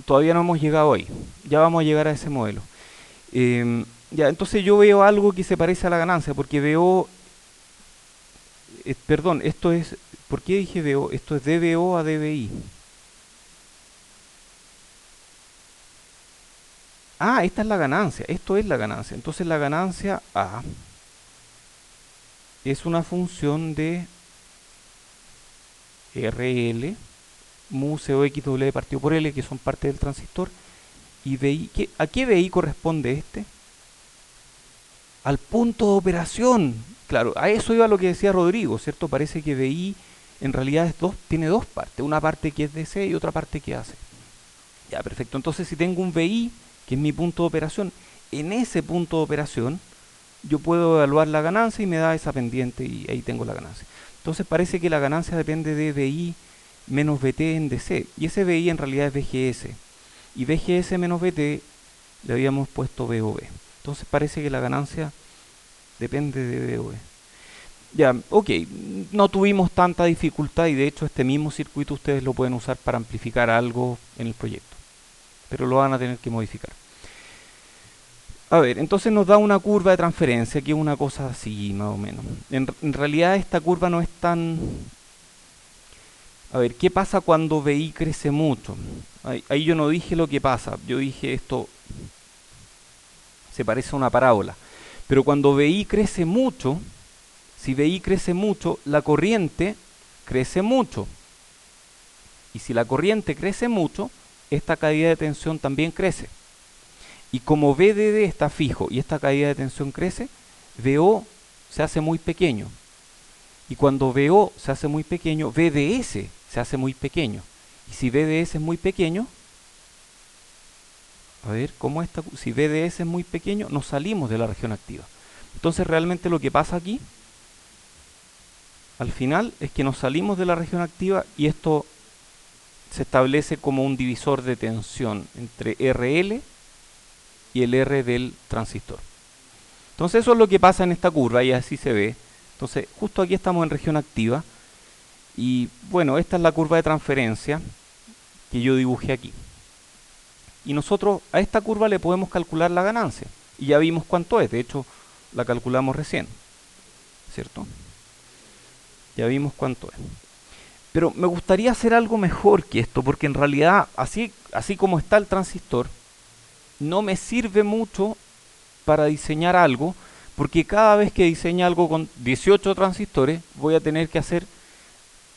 todavía no hemos llegado ahí. Ya vamos a llegar a ese modelo. Ya, entonces yo veo algo que se parece a la ganancia, porque veo, perdón, esto es, ¿por qué dije veo? Esto es DBO a DBI. Ah, esta es la ganancia, esto es la ganancia. Entonces la ganancia A es una función de RL mu COXW partido por L, que son parte del transistor, y VI, ¿a qué VI corresponde este? Al punto de operación. Claro, a eso iba lo que decía Rodrigo, ¿cierto? Parece que VI en realidad tiene dos partes, una parte que es DC y otra parte que hace. Ya, perfecto. Entonces si tengo un VI, que es mi punto de operación, en ese punto de operación yo puedo evaluar la ganancia y me da esa pendiente y ahí tengo la ganancia. Entonces parece que la ganancia depende de VI menos VT en DC. Y ese VI en realidad es VGS. Y VGS menos VT le habíamos puesto VOV. Entonces parece que la ganancia depende de VOV. Ya, ok, no tuvimos tanta dificultad y de hecho este mismo circuito ustedes lo pueden usar para amplificar algo en el proyecto. Pero lo van a tener que modificar. A ver, entonces nos da una curva de transferencia, que es una cosa así, más o menos. En realidad esta curva no es tan... A ver, ¿qué pasa cuando VI crece mucho? Ahí yo no dije lo que pasa, yo dije esto se parece a una parábola. Pero cuando VI crece mucho, si VI crece mucho, la corriente crece mucho. Y si la corriente crece mucho, esta caída de tensión también crece. Y como VDD está fijo y esta caída de tensión crece, VO se hace muy pequeño. Y cuando VO se hace muy pequeño, VDS se hace muy pequeño. Y si VDS es muy pequeño, a ver, ¿cómo está? Si VDS es muy pequeño, nos salimos de la región activa. Entonces realmente lo que pasa aquí, al final, es que nos salimos de la región activa y esto se establece como un divisor de tensión entre RL y el R del transistor. Entonces eso es lo que pasa en esta curva y así se ve. Entonces justo aquí estamos en región activa y bueno, esta es la curva de transferencia que yo dibujé aquí. Y nosotros a esta curva le podemos calcular la ganancia. Y ya vimos cuánto es, de hecho la calculamos recién, ¿cierto? Ya vimos cuánto es. Pero me gustaría hacer algo mejor que esto, porque en realidad, así como está el transistor, no me sirve mucho para diseñar algo, porque cada vez que diseñe algo con 18 transistores, voy a tener que hacer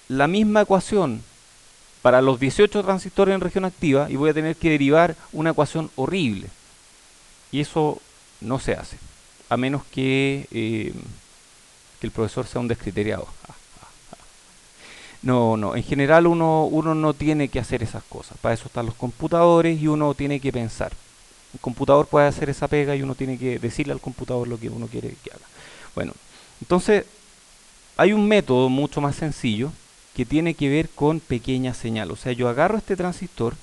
la misma ecuación para los 18 transistores en región activa y voy a tener que derivar una ecuación horrible. Y eso no se hace, a menos que el profesor sea un descriteriado. No, en general uno no tiene que hacer esas cosas. Para eso están los computadores y uno tiene que pensar. El computador puede hacer esa pega y uno tiene que decirle al computador lo que uno quiere que haga. Bueno, entonces hay un método mucho más sencillo que tiene que ver con pequeñas señales. O sea, yo agarro este transistor,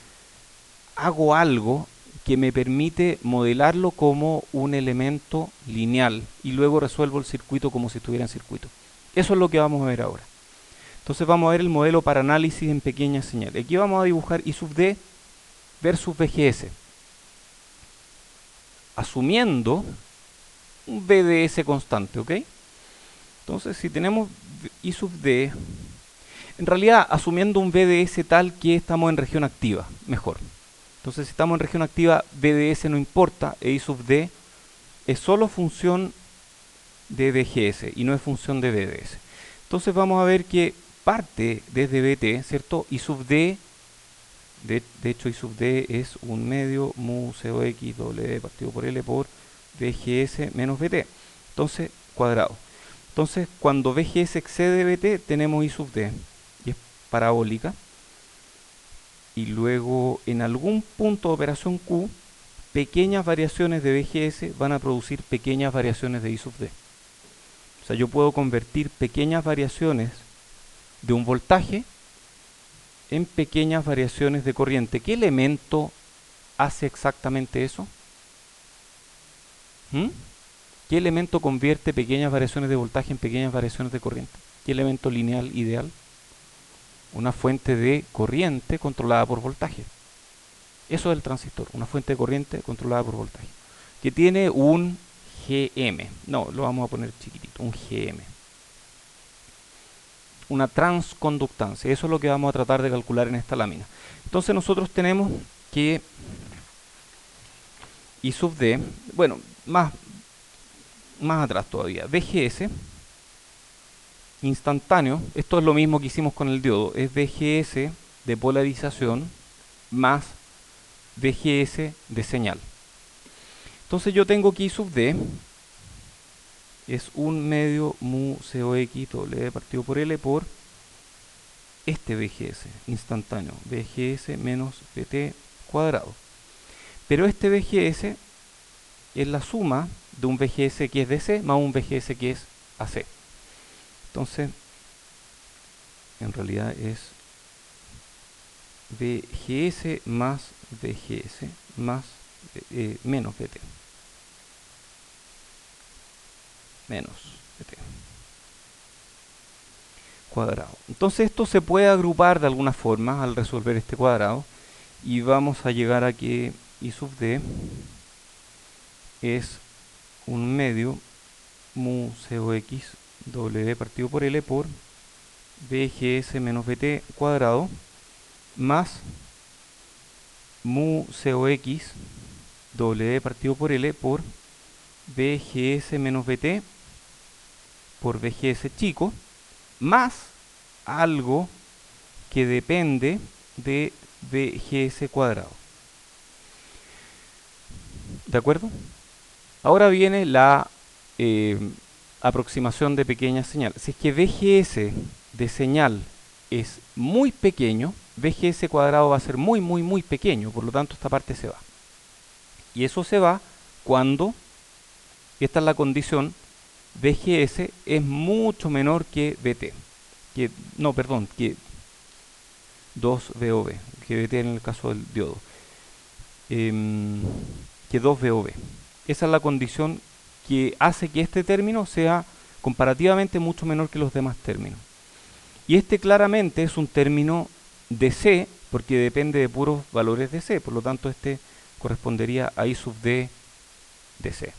hago algo que me permite modelarlo como un elemento lineal y luego resuelvo el circuito como si estuviera en circuito. Eso es lo que vamos a ver ahora. Entonces vamos a ver el modelo para análisis en pequeñas señales. Aquí vamos a dibujar I sub D versus VGS, asumiendo un VDS constante, ¿ok? Entonces si tenemos I sub D, en realidad asumiendo un VDS tal que estamos en región activa, mejor. Entonces si estamos en región activa, VDS no importa, e I sub D es solo función de VGS y no es función de VDS. Entonces vamos a ver que parte desde VT, ¿cierto? I sub D, de hecho I sub D es un medio mu COXW partido por L por VGS menos VT. Entonces, cuadrado. Entonces, cuando VGS excede VT, tenemos I sub D, y es parabólica. Y luego, en algún punto de operación Q, pequeñas variaciones de VGS van a producir pequeñas variaciones de I sub D. O sea, yo puedo convertir pequeñas variaciones de un voltaje en pequeñas variaciones de corriente. ¿Qué elemento hace exactamente eso? ¿Mm? ¿Qué elemento convierte pequeñas variaciones de voltaje en pequeñas variaciones de corriente? ¿Qué elemento lineal ideal? Una fuente de corriente controlada por voltaje. Eso es el transistor, una fuente de corriente controlada por voltaje. Que tiene un GM. No, lo vamos a poner chiquitito, un GM. Una transconductancia. Eso es lo que vamos a tratar de calcular en esta lámina. Entonces nosotros tenemos que I sub d, bueno, más atrás todavía, VGS instantáneo, esto es lo mismo que hicimos con el diodo, es VGS de polarización más VGS de señal. Entonces yo tengo que I sub d es 1 medio mu COX W partido por L por este VGS instantáneo, VGS menos VT cuadrado. Pero este VGS es la suma de un VGS que es DC más un VGS que es AC. Entonces, en realidad es VGS más VGS más menos VT. Menos VT cuadrado. Entonces esto se puede agrupar de alguna forma al resolver este cuadrado y vamos a llegar a que I sub d es 1 medio mu COX W partido por L por VGS menos VT cuadrado más mu COX W partido por L por VGS menos VT por VGS chico más algo que depende de VGS cuadrado. ¿De acuerdo? Ahora viene la aproximación de pequeña señal. Si es que VGS de señal es muy pequeño, VGS cuadrado va a ser muy pequeño, por lo tanto esta parte se va. Y eso se va cuando, y esta es la condición, VGS es mucho menor que VT. Que 2VOV, que VT en el caso del diodo. Que 2VOV. Esa es la condición que hace que este término sea comparativamente mucho menor que los demás términos. Y este claramente es un término de C, porque depende de puros valores de C, por lo tanto este correspondería a I sub D de C.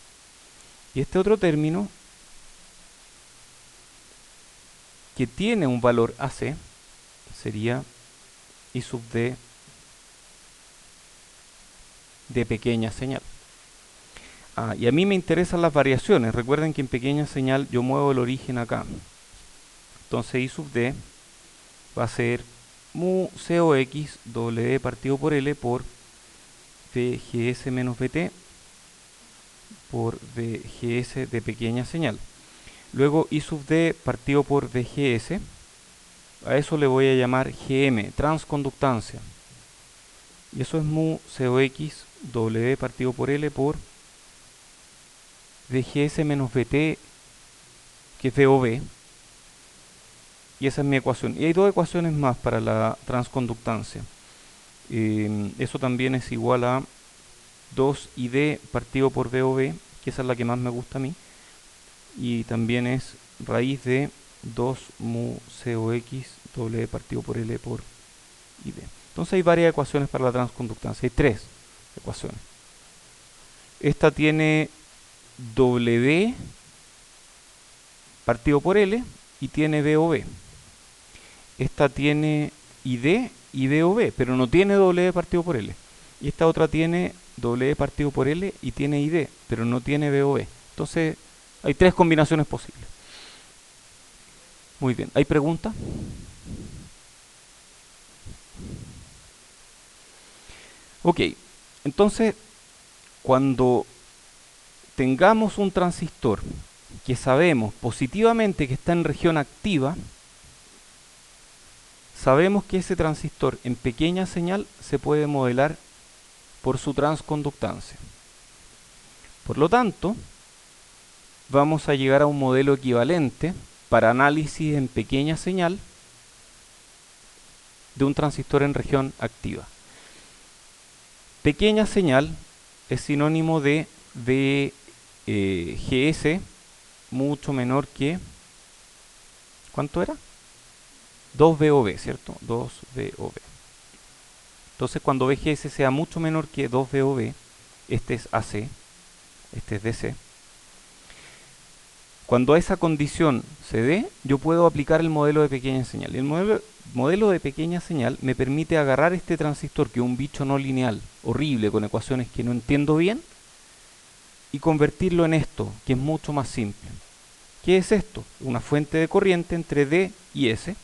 Y este otro término, que tiene un valor AC, sería I sub D de pequeña señal. Y a mí me interesan las variaciones. Recuerden que en pequeña señal yo muevo el origen acá. Entonces I sub D va a ser mu COX W partido por L por VGS menos VT por VGS de pequeña señal. Luego I sub D partido por VGS, a eso le voy a llamar GM, transconductancia. Y eso es mu COX W partido por L por VGS menos VT, que es VOV. Y esa es mi ecuación. Y hay dos ecuaciones más para la transconductancia. Eso también es igual a 2ID partido por VOV, que esa es la que más me gusta a mí. Y también es raíz de 2 mu COX W partido por L por ID. Entonces hay varias ecuaciones para la transconductancia. Hay tres ecuaciones. Esta tiene W partido por L y tiene VOV. Esta tiene ID y VOV, pero no tiene W partido por L. Y esta otra tiene W partido por L y tiene ID, pero no tiene VOV. Entonces hay tres combinaciones posibles. Muy bien, ¿hay preguntas? Ok, entonces cuando tengamos un transistor que sabemos positivamente que está en región activa, sabemos que ese transistor en pequeña señal se puede modelar por su transconductancia. Por lo tanto, vamos a llegar a un modelo equivalente para análisis en pequeña señal de un transistor en región activa. Pequeña señal es sinónimo de VGS mucho menor que, ¿cuánto era? 2VOV, ¿cierto? 2VOV. Entonces cuando VGS sea mucho menor que 2VOV, este es AC, este es DC. Cuando esa condición se dé, yo puedo aplicar el modelo de pequeña señal. Y el modelo de pequeña señal me permite agarrar este transistor, que es un bicho no lineal, horrible, con ecuaciones que no entiendo bien, y convertirlo en esto, que es mucho más simple. ¿Qué es esto? Una fuente de corriente entre D y S,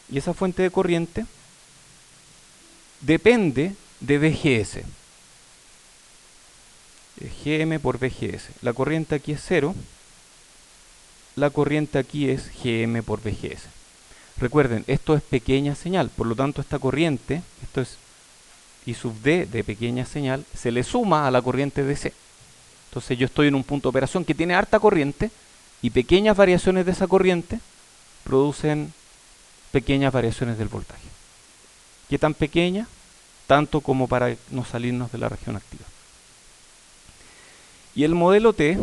y esa fuente de corriente depende de VGS. GM por VGS. La corriente aquí es 0, la corriente aquí es GM por VGS. Recuerden, esto es pequeña señal, por lo tanto esta corriente, esto es I sub D de pequeña señal, se le suma a la corriente DC. Entonces yo estoy en un punto de operación que tiene harta corriente y pequeñas variaciones de esa corriente producen pequeñas variaciones del voltaje. ¿Qué tan pequeña? Tanto como para no salirnos de la región activa. Y el modelo T,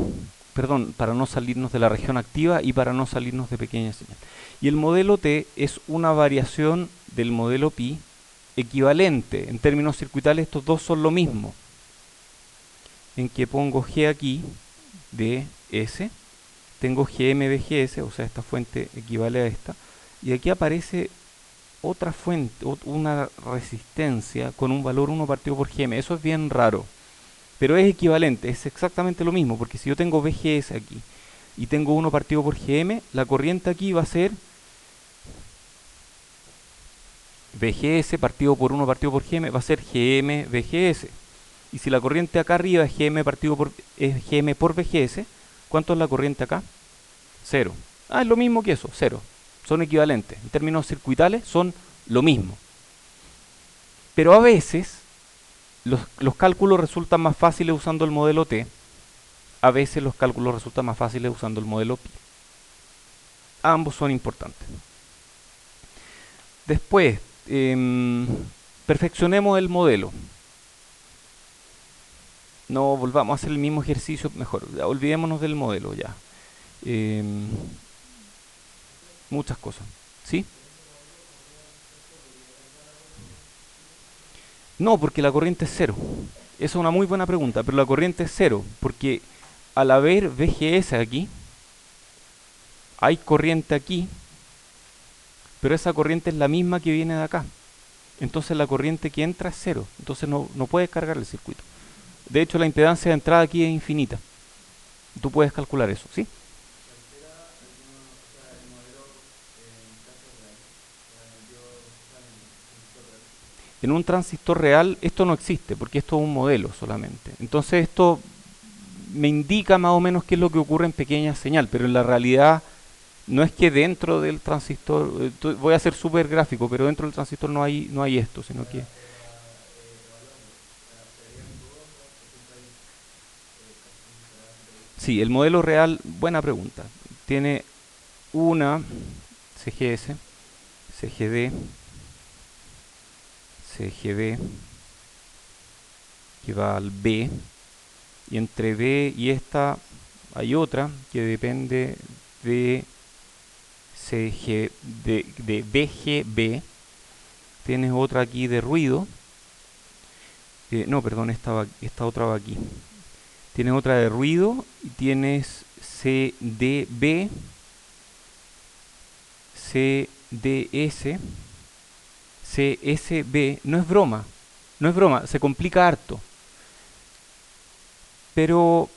perdón, para no salirnos de la región activa y para no salirnos de pequeña señal. Y el modelo T es una variación del modelo pi equivalente. En términos circuitales estos dos son lo mismo. En que pongo G aquí de S, tengo GM de GS, o sea esta fuente equivale a esta, y aquí aparece otra fuente, una resistencia con un valor 1 partido por GM. Eso es bien raro, pero es equivalente, es exactamente lo mismo, porque si yo tengo VGS aquí y tengo 1 partido por GM, la corriente aquí va a ser VGS partido por 1 partido por GM, va a ser GM VGS. Y si la corriente acá arriba es GM por VGS, ¿cuánto es la corriente acá? 0. Ah, es lo mismo que eso, 0. Son equivalentes. En términos circuitales son lo mismo. Pero a veces los cálculos resultan más fáciles usando el modelo T. A veces los cálculos resultan más fáciles usando el modelo pi. Ambos son importantes. Después, perfeccionemos el modelo. No volvamos a hacer el mismo ejercicio, mejor, olvidémonos del modelo ya. Muchas cosas, ¿sí? No, porque la corriente es 0. Esa es una muy buena pregunta, pero la corriente es 0, porque al haber VGS aquí, hay corriente aquí, pero esa corriente es la misma que viene de acá. Entonces la corriente que entra es 0, entonces no puedes cargar el circuito. De hecho, la impedancia de entrada aquí es infinita. Tú puedes calcular eso, ¿sí? En un transistor real esto no existe, porque esto es un modelo solamente. Entonces esto me indica más o menos qué es lo que ocurre en pequeña señal, pero en la realidad no es que dentro del transistor, voy a ser súper gráfico, pero dentro del transistor no hay esto, sino que... Sí, el modelo real, buena pregunta. Tiene una CGS, CGD, CGB, que va al B, y entre B y esta hay otra que depende de CG, de BGB. Tienes otra aquí de ruido. No, perdón, esta otra va aquí. Tienes otra de ruido y tienes CDB, CDS, CSB. No es broma, no es broma, se complica harto. Pero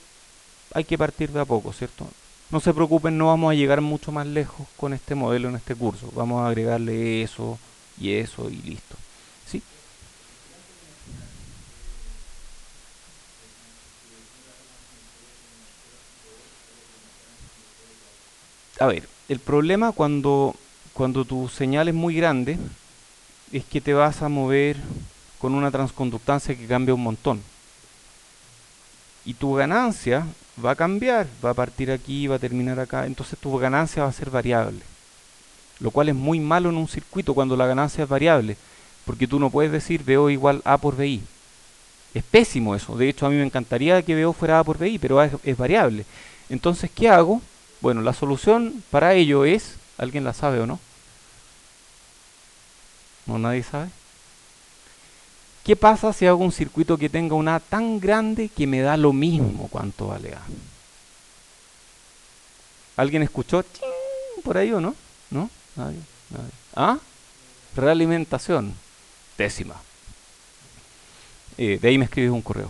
hay que partir de a poco, ¿cierto? No se preocupen, no vamos a llegar mucho más lejos con este modelo en este curso. Vamos a agregarle eso y listo. ¿Sí? A ver, el problema cuando tu señal es muy grande es que te vas a mover con una transconductancia que cambia un montón. Y tu ganancia va a cambiar, va a partir aquí, va a terminar acá, entonces tu ganancia va a ser variable. Lo cual es muy malo en un circuito cuando la ganancia es variable, porque tú no puedes decir VO igual A por VI. Es pésimo eso, de hecho a mí me encantaría que VO fuera A por VI, pero A es variable. Entonces, ¿qué hago? Bueno, la solución para ello es, ¿alguien la sabe o no? ¿No nadie sabe? ¿Qué pasa si hago un circuito que tenga una A tan grande que me da lo mismo cuánto vale A? ¿Alguien escuchó ¡Ching! Por ahí o no? ¿No? Nadie. Nadie. ¿Ah? Realimentación. Décima. De ahí me escribes un correo.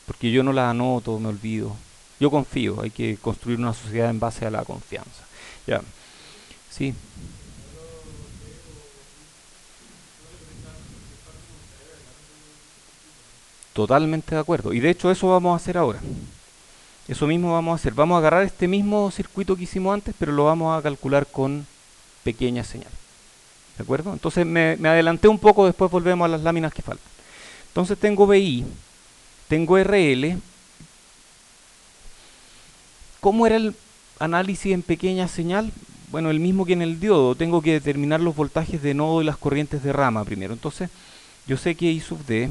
Porque yo no la anoto, me olvido. Yo confío, hay que construir una sociedad en base a la confianza. Ya, sí, totalmente de acuerdo. Y de hecho eso vamos a hacer ahora. Eso mismo vamos a hacer. Vamos a agarrar este mismo circuito que hicimos antes, pero lo vamos a calcular con pequeña señal. ¿De acuerdo? Entonces me adelanté un poco, después volvemos a las láminas que faltan. Entonces tengo BI, tengo RL. ¿Cómo era el análisis en pequeña señal? Bueno, el mismo que en el diodo. Tengo que determinar los voltajes de nodo y las corrientes de rama primero. Entonces, yo sé que I sub D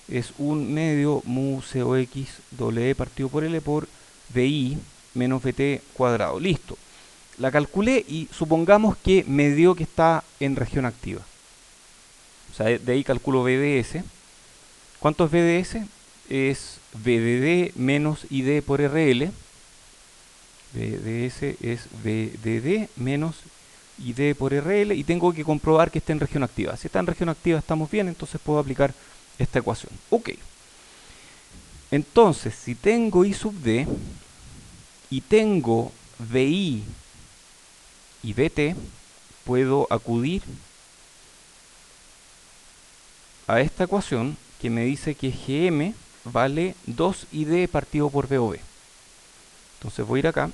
es un medio mu COX doble partido por L por VI menos VT cuadrado. Listo. La calculé y supongamos que me dio que está en región activa. O sea, de ahí calculo VDS. ¿Cuánto es VDS? Es VDD menos ID por RL. VDS es VDD menos ID por RL y tengo que comprobar que está en región activa. Si está en región activa estamos bien, entonces puedo aplicar esta ecuación. Ok. Entonces, si tengo I sub D y tengo VI y VT, puedo acudir a esta ecuación que me dice que GM vale 2ID partido por VOB. Entonces voy a ir acá.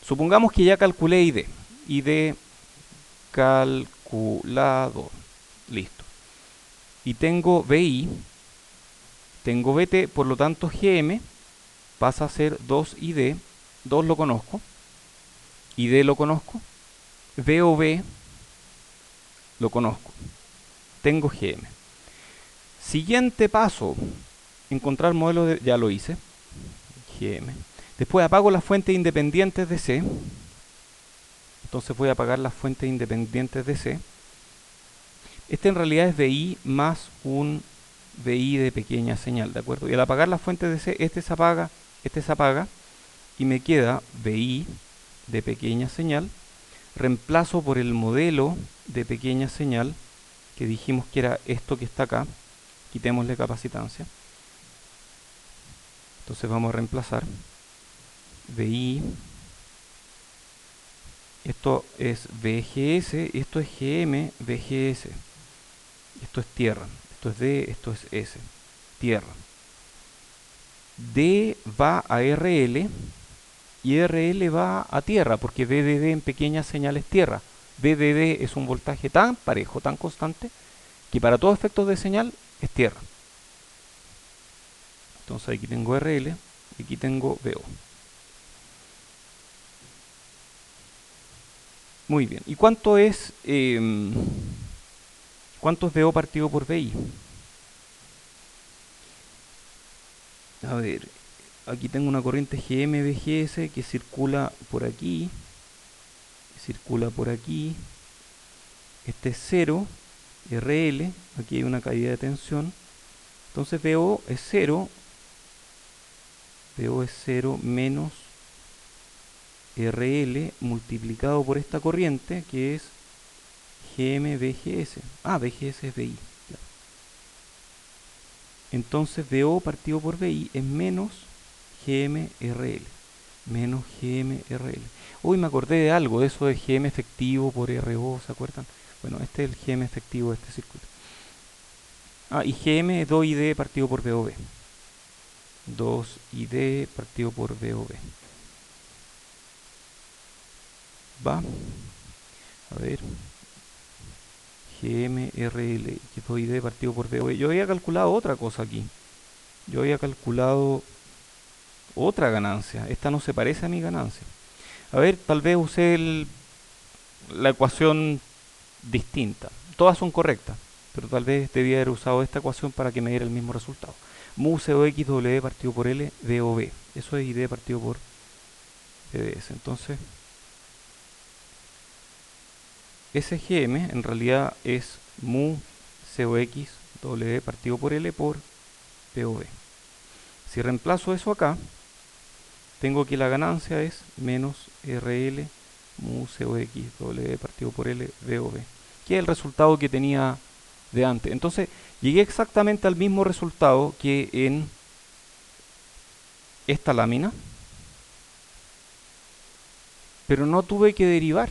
Supongamos que ya calculé ID. ID calculado. Listo. Y tengo VI, tengo VT, por lo tanto GM pasa a ser 2ID. 2 lo conozco. ID lo conozco. VOB lo conozco. Tengo GM. Siguiente paso. Encontrar modelo de... Ya lo hice. GM. Después apago las fuentes independientes de C. Entonces voy a apagar las fuentes independientes de C. Este en realidad es VI más un VI de pequeña señal, ¿de acuerdo? Y al apagar las fuentes de C, este se apaga y me queda VI de pequeña señal. Reemplazo por el modelo de pequeña señal, que dijimos que era esto que está acá. Quitémosle capacitancia. Entonces vamos a reemplazar VI. Esto es VGS, esto es GM, VGS. Esto es tierra, esto es D, esto es S. Tierra. D va a RL y RL va a tierra, porque VDD en pequeña señal es tierra. VDD es un voltaje tan parejo, tan constante, que para todos efectos de señal es tierra. Entonces aquí tengo RL y aquí tengo VO. Muy bien. ¿Y cuánto es VO partido por VI? A ver, aquí tengo una corriente GM-VGS que circula por aquí, este es 0, RL, aquí hay una caída de tensión, entonces VO es 0, menos RL multiplicado por esta corriente que es GM-VGS. Ah, VGS es VI. Entonces VO partido por VI es menos GM-RL. Menos GM-RL. Uy, me acordé de algo, de eso de GM efectivo por RO, ¿se acuerdan? Bueno, este es el GM efectivo de este circuito. Ah, y GM es 2ID partido por VOB. 2ID partido por VOB. Va. A ver. GMRL, que es 2ID partido por VOB. Yo había calculado otra cosa aquí. Yo había calculado otra ganancia. Esta no se parece a mi ganancia. A ver, tal vez usé la ecuación distinta. Todas son correctas, pero tal vez debía haber usado esta ecuación para que me diera el mismo resultado. Mu COX W partido por L VOB. Eso es ID partido por VDS. Entonces, SGM en realidad es mu COX W partido por L por VOB. Si reemplazo eso acá, tengo que la ganancia es menos RL mu COX W partido por L VOB, que es el resultado que tenía de antes. Entonces llegué exactamente al mismo resultado que en esta lámina, pero no tuve que derivar,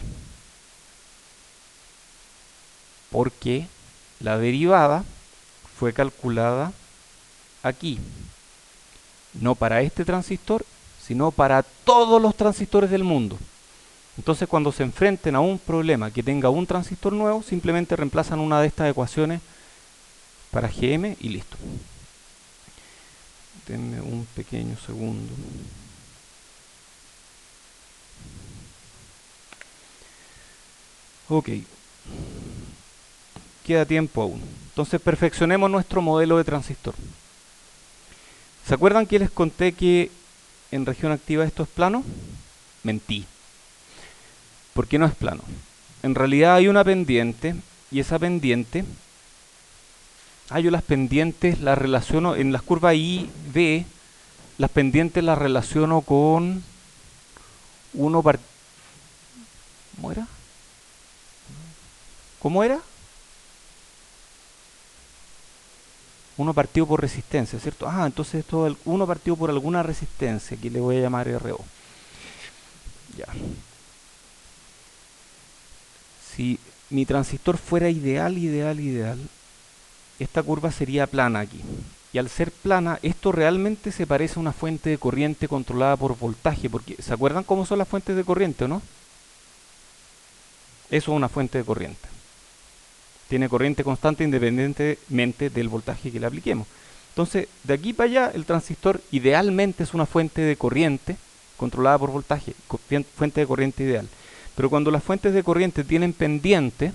porque la derivada fue calculada aquí, no para este transistor, sino para todos los transistores del mundo. Entonces, cuando se enfrenten a un problema que tenga un transistor nuevo, simplemente reemplazan una de estas ecuaciones para GM y listo. Denme un pequeño segundo. Ok, queda tiempo aún. Entonces perfeccionemos nuestro modelo de transistor. ¿Se acuerdan que les conté que en región activa esto es plano? Mentí. ¿Por qué no es plano? En realidad hay una pendiente, y esa pendiente, yo las pendientes las relaciono en las curvas I, B, las pendientes las relaciono con uno par... ¿Cómo era? ¿Cómo era? Uno partido por resistencia, ¿cierto? Entonces esto es uno partido por alguna resistencia, que le voy a llamar RO. Ya. Si mi transistor fuera ideal, esta curva sería plana aquí. Y al ser plana, esto realmente se parece a una fuente de corriente controlada por voltaje, porque ¿se acuerdan cómo son las fuentes de corriente, o no? Eso es una fuente de corriente. Tiene corriente constante independientemente del voltaje que le apliquemos. Entonces, de aquí para allá, el transistor idealmente es una fuente de corriente controlada por voltaje, fuente de corriente ideal. Pero cuando las fuentes de corriente tienen pendiente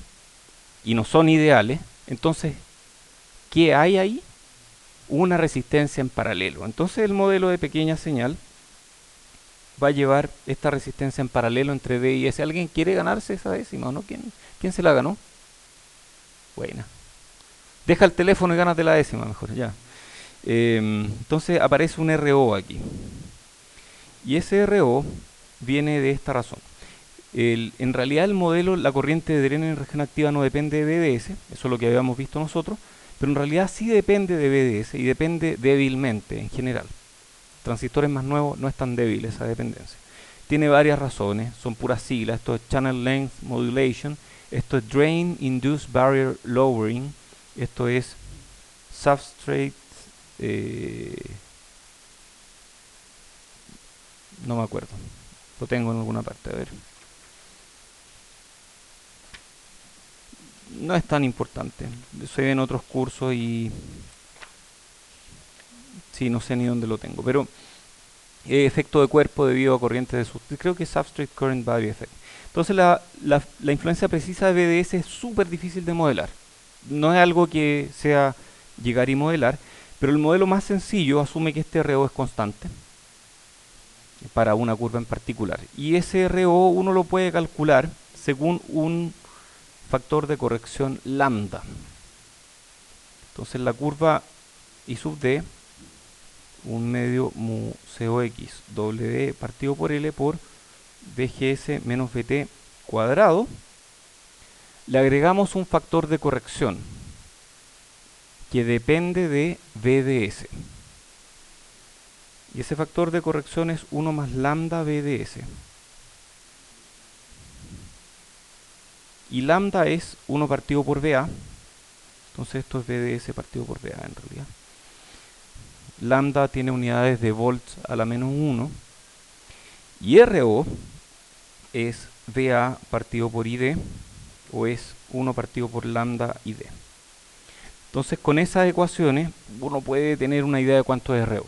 y no son ideales, entonces, ¿qué hay ahí? Una resistencia en paralelo. Entonces el modelo de pequeña señal va a llevar esta resistencia en paralelo entre D y S. ¿Alguien quiere ganarse esa décima o no? ¿Quién se la ganó? Buena. Deja el teléfono y gánate la décima mejor, ya. Entonces aparece un RO aquí. Y ese RO viene de esta razón. En realidad el modelo, la corriente de dreno en región activa no depende de BDS, eso es lo que habíamos visto nosotros, pero en realidad sí depende de BDS y depende débilmente en general. Transistores más nuevos no es tan débil esa dependencia. Tiene varias razones, son puras siglas. Esto es Channel Length Modulation, esto es Drain Induced Barrier Lowering, esto es Substrate, no me acuerdo, lo tengo en alguna parte, a ver. No es tan importante, se ve en otros cursos y sí, no sé ni dónde lo tengo, pero efecto de cuerpo debido a corriente de creo que es Substrate Current Value Effect. Entonces la influencia precisa de BDS es súper difícil de modelar. No es algo que sea llegar y modelar, pero el modelo más sencillo asume que este RO es constante para una curva en particular. Y ese RO uno lo puede calcular según un factor de corrección lambda. Entonces la curva I sub D, un medio mu COX W partido por L por BGS menos BT cuadrado, le agregamos un factor de corrección que depende de BDS. Y ese factor de corrección es 1 más lambda BDS. Y lambda es 1 partido por BA. Entonces esto es BDS partido por BA en realidad. Lambda tiene unidades de volts a la menos 1. Y RO es BA partido por ID, o es 1 partido por lambda ID. Entonces con esas ecuaciones uno puede tener una idea de cuánto es RO.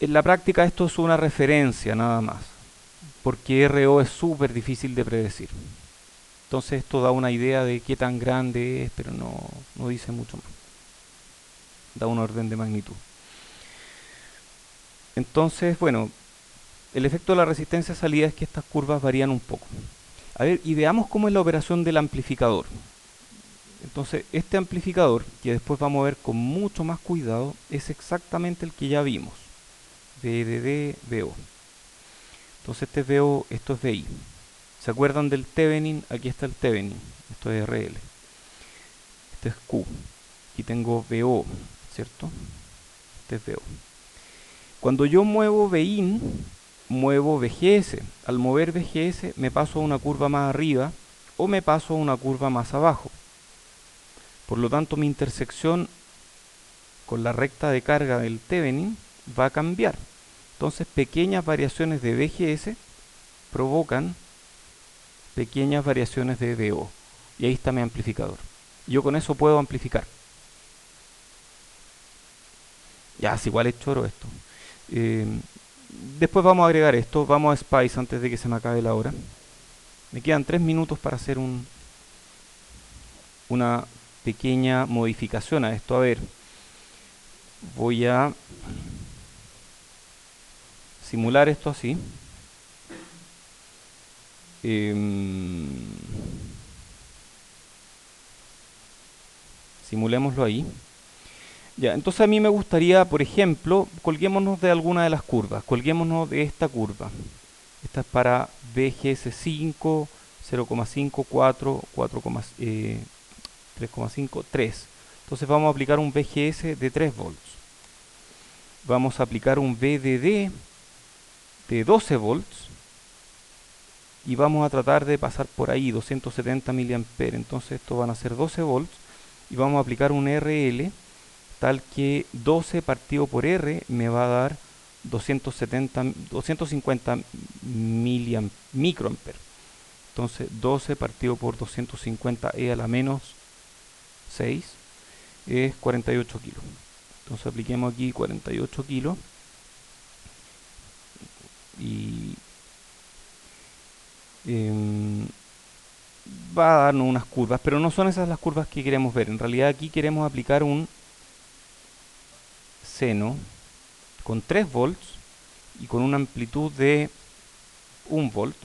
En la práctica esto es una referencia nada más, porque RO es súper difícil de predecir. Entonces esto da una idea de qué tan grande es, pero no dice mucho más. Da un orden de magnitud. Entonces, bueno, el efecto de la resistencia de salida es que estas curvas varían un poco. A ver, y veamos cómo es la operación del amplificador. Entonces, este amplificador, que después vamos a ver con mucho más cuidado, es exactamente el que ya vimos. VDD, VO. Entonces este es VO, esto es VI. ¿Se acuerdan del Thevenin? Aquí está el Thevenin. Esto es RL. Este es Q. Aquí tengo VO, ¿cierto? Este es VO. Cuando yo muevo VIN, muevo VGS. Al mover VGS me paso a una curva más arriba o me paso a una curva más abajo. Por lo tanto, mi intersección con la recta de carga del Thevenin va a cambiar. Entonces, pequeñas variaciones de VGS provocan pequeñas variaciones de VO. Y ahí está mi amplificador. Yo con eso puedo amplificar. Ya, es igual es choro esto. Después vamos a agregar esto. Vamos a Spice antes de que se me acabe la hora. Me quedan 3 minutos para hacer una pequeña modificación a esto. A ver, voy a simular esto así. Simulémoslo ahí. Ya, entonces a mí me gustaría, por ejemplo, colguémonos de alguna de las curvas. Colguémonos de esta curva. Esta es para VGS5, 0,5, 4, 3,5, 3. Entonces vamos a aplicar un VGS de 3 volts. Vamos a aplicar un VDD de 12 volts. Y vamos a tratar de pasar por ahí 270 mA. Entonces estos van a ser 12 volts. Y vamos a aplicar un RL tal que 12 partido por R me va a dar 250 microamperes. Entonces 12 partido por 250 e a la menos 6 es 48 kilos. Entonces apliquemos aquí 48 kilos y va a darnos unas curvas, pero no son esas las curvas que queremos ver. En realidad aquí queremos aplicar un seno con 3 volts y con una amplitud de 1 volt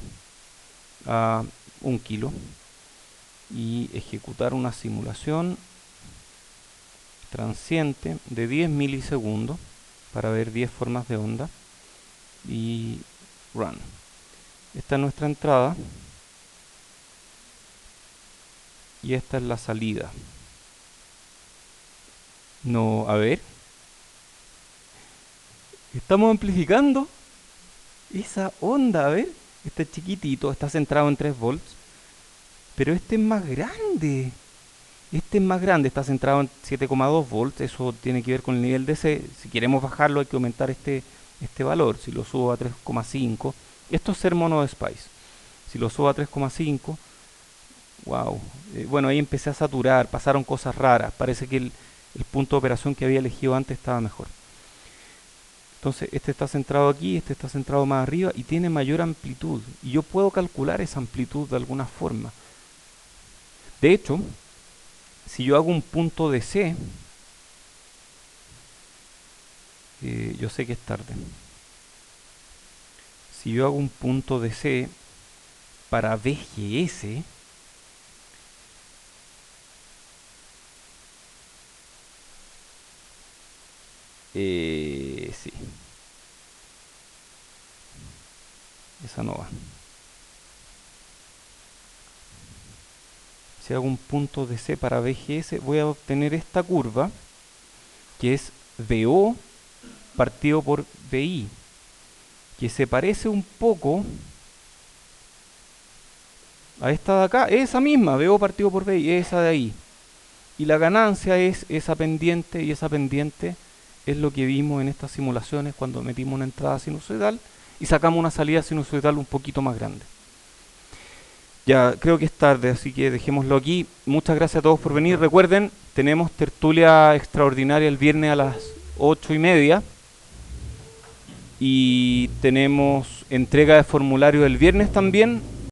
a 1 kilo y ejecutar una simulación transiente de 10 milisegundos para ver 10 formas de onda y run. Esta es nuestra entrada y esta es la salida. No, a ver, estamos amplificando esa onda. A ver, este es chiquitito, está centrado en 3 volts, pero este es más grande. Este es más grande, está centrado en 7,2 volts. Eso tiene que ver con el nivel DC. Si queremos bajarlo hay que aumentar este valor. Si lo subo a 3,5, esto es ser mono de Spice. Si lo subo a 3,5, wow. Bueno, ahí empecé a saturar, pasaron cosas raras. Parece que el punto de operación que había elegido antes estaba mejor. Entonces este está centrado aquí, este está centrado más arriba y tiene mayor amplitud. Y yo puedo calcular esa amplitud de alguna forma. De hecho, si yo hago un punto de C, yo sé que es tarde. Si yo hago un punto de C para VGS, sí, esa no va. Si hago un punto de C para VGS, voy a obtener esta curva, que es VO partido por VI, que se parece un poco a esta de acá, esa misma, VO partido por VI, esa de ahí. Y la ganancia es esa pendiente, y esa pendiente es lo que vimos en estas simulaciones cuando metimos una entrada sinusoidal y sacamos una salida sinusoidal un poquito más grande. Ya creo que es tarde, así que dejémoslo aquí. Muchas gracias a todos por venir. Recuerden, tenemos tertulia extraordinaria el viernes a las 8:30 y tenemos entrega de formulario el viernes también